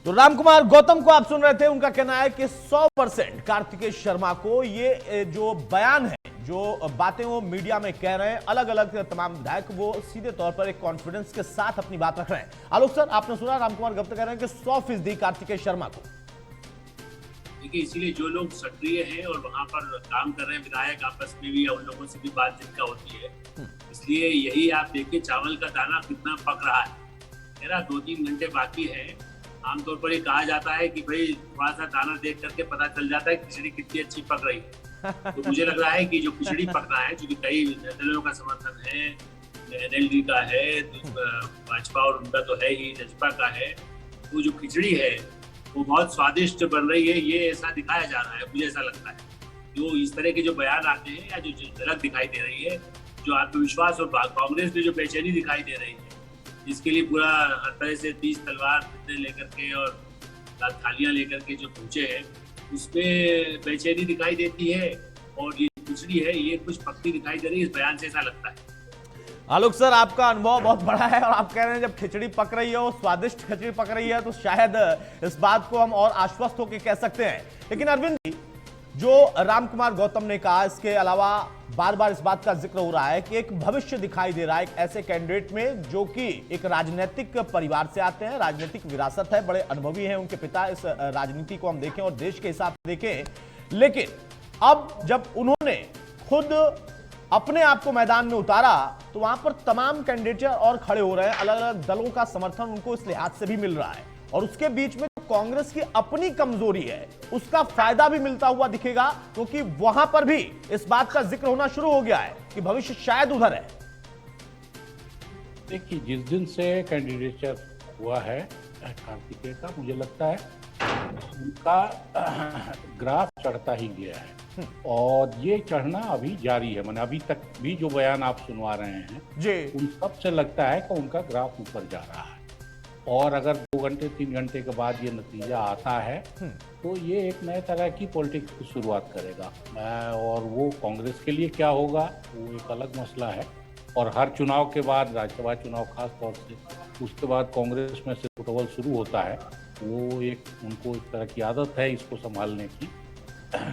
तो रामकुमार गौतम को आप सुन रहे थे, उनका कहना है कि 100% कार्तिकेय शर्मा को ये जो बयान है, जो बातें वो मीडिया में कह रहे हैं, अलग अलग तमाम विधायक, वो सीधे तौर पर एक कॉन्फिडेंस के साथ अपनी बात रख रहे हैं। आलोक सर, आपने सुना रामकुमार गौतम कह रहे हैं कि 100% कार्तिकेय शर्मा को। देखिए, इसीलिए जो लोग सक्रिय हैं और वहाँ पर काम कर रहे हैं विधायक, आपस में भी उन लोगों से भी बातचीत का होती है, इसलिए यही आप देखिए चावल का दाना कितना पक रहा है। मेरा 2-3 घंटे बाकी है। आमतौर पर ये कहा जाता है कि भाई थोड़ा सा दाना देख करके पता चल जाता है खिचड़ी कितनी अच्छी पक रही है। तो मुझे लग रहा है कि जो खिचड़ी पक रहा है, क्योंकि कई दलों का समर्थन है, NLD का है, भाजपा और उनका तो है ही, जजपा का है, तो जो खिचड़ी है वो बहुत स्वादिष्ट बन रही है, ये ऐसा दिखाया जा रहा है, मुझे ऐसा लगता है। जो इस तरह के जो बयान आते हैं या जो झलक दिखाई दे रही है, जो आत्मविश्वास और कांग्रेस में जो बेचैनी दिखाई दे रही है, जिसके लिए पूरा हर तरह से 30 तलवार लेकर के और थालियां लेकर के जो पहुंचे हैं, उसमें बेचैनी दिखाई देती है, और ये खिचड़ी है ये कुछ पक्की दिखाई दे रही है, इस बयान से ऐसा लगता है। आलोक सर, आपका अनुभव बहुत बड़ा है और आप कह रहे हैं जब खिचड़ी पक रही है, स्वादिष्ट खिचड़ी पक रही है, तो शायद इस बात को हम और आश्वस्त होकर कह सकते हैं। लेकिन अरविंद जी, जो रामकुमार गौतम ने कहा, इसके अलावा बार बार इस बात का जिक्र हो रहा है कि एक भविष्य दिखाई दे रहा है एक ऐसे कैंडिडेट में जो कि एक राजनीतिक परिवार से आते हैं, राजनीतिक विरासत है, बड़े अनुभवी हैं उनके पिता। इस राजनीति को हम देखें और देश के हिसाब से देखें, लेकिन अब जब उन्होंने खुद अपने आप को मैदान में उतारा तो वहां पर तमाम कैंडिडेट और खड़े हो रहे हैं, अलग अलग दलों का समर्थन उनको इस लिहाज से भी मिल रहा है, और उसके बीच में कांग्रेस की अपनी कमजोरी है उसका फायदा भी मिलता हुआ दिखेगा, क्योंकि वहां पर भी इस बात का जिक्र होना शुरू हो गया है कि भविष्य शायद उधर है। देखिए, जिस दिन से कैंडिडेचर हुआ है कार्तिकेय का, मुझे लगता है उनका ग्राफ चढ़ता ही गया है। और ये चढ़ना अभी जारी है। मैंने अभी तक भी जो बयान आप सुनवा रहे हैं जी, उन सब से लगता है कि उनका ग्राफ ऊपर जा रहा है। और अगर 2 घंटे 3 घंटे के बाद ये नतीजा आता है तो ये एक नए तरह की पॉलिटिक्स की शुरुआत करेगा। और वो कांग्रेस के लिए क्या होगा वो एक अलग मसला है। और हर चुनाव के बाद, राज्यसभा चुनाव खास तौर से, उसके बाद कांग्रेस में से फुटबॉल शुरू होता है। वो एक उनको एक तरह की आदत है इसको संभालने की।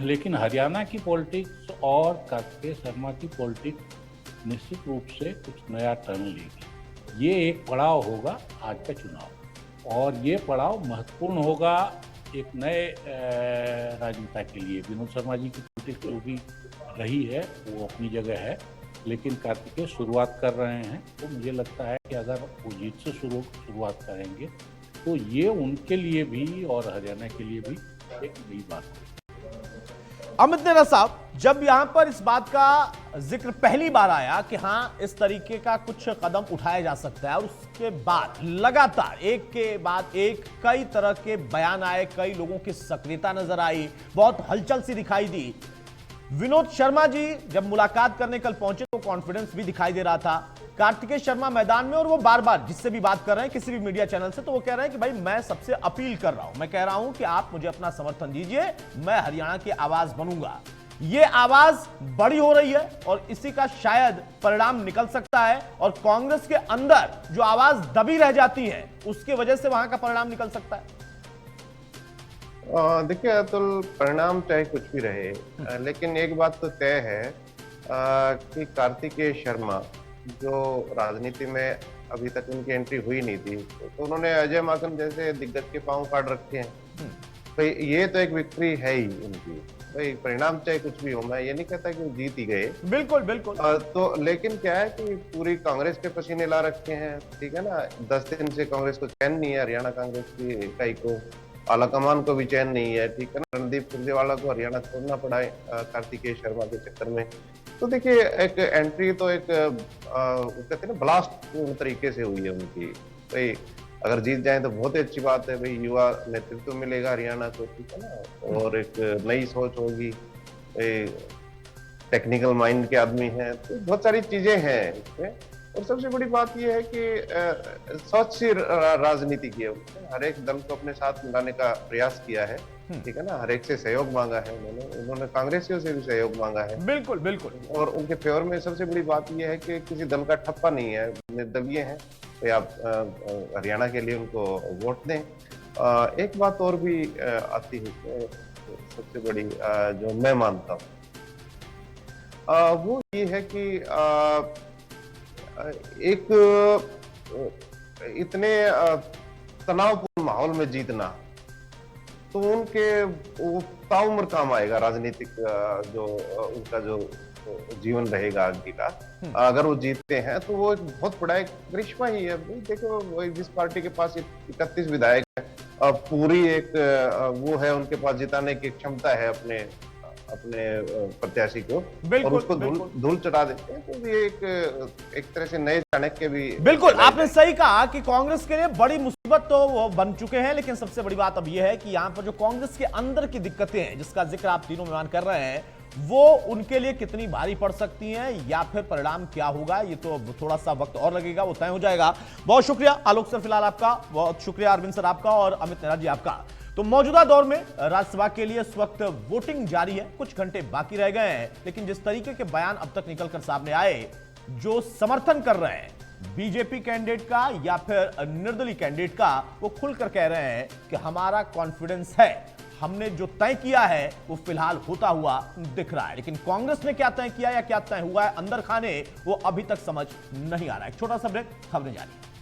लेकिन हरियाणा की पॉलिटिक्स और कार्तिकेय शर्मा की पॉलिटिक्स निश्चित रूप से कुछ नया टर्न लेगी। ये एक पड़ाव होगा आज का चुनाव, और ये पड़ाव महत्वपूर्ण होगा एक नए राजनेता के लिए। विनोद शर्मा जी की पॉलिटिक्स जो भी रही है वो अपनी जगह है, लेकिन कार्तिकेय शुरुआत कर रहे हैं। तो मुझे लगता है कि अगर वो जीत से शुरुआत करेंगे तो ये उनके लिए भी और हरियाणा के लिए भी एक नई बात है। अमित नेहरा साहब, जब यहां पर इस बात का जिक्र पहली बार आया कि हां इस तरीके का कुछ कदम उठाया जा सकता है, और उसके बाद लगातार एक के बाद एक कई तरह के बयान आए, कई लोगों की सक्रियता नजर आई, बहुत हलचल सी दिखाई दी। विनोद शर्मा जी जब मुलाकात करने कल पहुंचे तो कॉन्फिडेंस भी दिखाई दे रहा था। कार्तिकेय शर्मा मैदान में, और वो बार बार जिससे भी बात कर रहे हैं किसी भी मीडिया चैनल से, तो वो कह रहे हैं कि भाई मैं सबसे अपील कर रहा हूं, मैं कह रहा हूं कि आप मुझे अपना समर्थन दीजिए, मैं हरियाणा की आवाज बनूंगा। ये आवाज बड़ी हो रही है और इसी का शायद परिणाम निकल सकता है, और कांग्रेस के अंदर जो आवाज दबी रह जाती है उसकी वजह से वहां का परिणाम निकल सकता है। देखिए अतुल, परिणाम चाहे कुछ भी रहे, लेकिन एक बात तो तय है कि कार्तिकेय शर्मा जो राजनीति में अभी तक उनकी एंट्री हुई नहीं थी, तो उन्होंने अजय माकन जैसे दिग्गज के पांव काट रखे हैं। भाई ये तो एक विक्ट्री है ही उनकी। भाई परिणाम चाहे कुछ भी हो, मैं ये नहीं कहता कि वो जीत ही गए, बिल्कुल बिल्कुल, तो लेकिन क्या है कि पूरी कांग्रेस के पसीने ला रखे हैं, ठीक है ना। 10 दिन से कांग्रेस को चैन नहीं है, हरियाणा कांग्रेस की इकाई को, आलाकमान को भी चैन नहीं है, ठीक है ना। रणदीप सुरजेवाला को हरियाणा छोड़ना पड़ा है कार्तिकेय शर्मा के चक्कर में। तो देखिए एक एंट्री तो एक कहते हैं ना ब्लास्ट पूर्ण तरीके से हुई है उनकी। भाई अगर जीत जाए तो बहुत ही अच्छी बात है, भाई युवा नेतृत्व मिलेगा हरियाणा को, ठीक है ना। और एक नई सोच होगी, टेक्निकल माइंड के आदमी हैं, तो बहुत सारी चीजें हैं इसमें। और सबसे बड़ी बात यह है कि स्वच्छ राजनीति की है, हर एक दल को अपने साथ मिलाने का प्रयास किया है, ठीक है ना। हर एक से सहयोग मांगा है उन्होंने कांग्रेसियों से भी सहयोग मांगा है, बिल्कुल बिल्कुल। और उनके फेवर में सबसे बड़ी बात यह है कि किसी दल का ठप्पा नहीं है, निर्दलीय है, तो आप हरियाणा के लिए उनको वोट दें। एक बात और भी आती है सबसे बड़ी, जो मैं मानता हूँ, वो ये है कि एक इतने तनावपूर्ण माहौल में जीतना तो उनके वो ताउम्र काम आएगा राजनीतिक जो उनका जो जीवन रहेगा आगे का। अगर वो जीतते हैं तो वो एक बहुत बड़ा एक करिश्मा ही है। देखो वो जिस पार्टी के पास 31 विधायक है, पूरी एक वो है उनके पास जिताने की क्षमता है अपने प्रत्याशी को, और उसको धूल चढ़ा देते हैं, तो ये एक तरह से नए चाणक्य भी। बिल्कुल आपने सही कहा कि कांग्रेस के लिए बड़ी मुसीबत तो वो बन चुके हैं, लेकिन सबसे बड़ी बात अब यह है कि यहां पर जो कांग्रेस के अंदर की दिक्कतें हैं जिसका जिक्र आप तीनों मेहमान कर रहे हैं, वो उनके लिए कितनी भारी पड़ सकती हैं या फिर परिणाम क्या होगा, ये तो थोड़ा सा वक्त और लगेगा, वो तय हो जाएगा। बहुत शुक्रिया आलोक सर फिलहाल आपका, बहुत शुक्रिया अरविंद सर आपका और अमित नेहरा जी आपका। तो मौजूदा दौर में राज्यसभा के लिए इस वक्त वोटिंग जारी है, कुछ घंटे बाकी रह गए हैं, लेकिन जिस तरीके के बयान अब तक निकलकर सामने आए, जो समर्थन कर रहे हैं बीजेपी कैंडिडेट का या फिर निर्दलीय कैंडिडेट का, वो खुलकर कह रहे हैं कि हमारा कॉन्फिडेंस है, हमने जो तय किया है वो फिलहाल होता हुआ दिख रहा है। लेकिन कांग्रेस ने क्या तय किया या क्या तय हुआ है अंदर खाने, वो अभी तक समझ नहीं आ रहा है। एक छोटा सा ब्रेक, खबरें जारी है।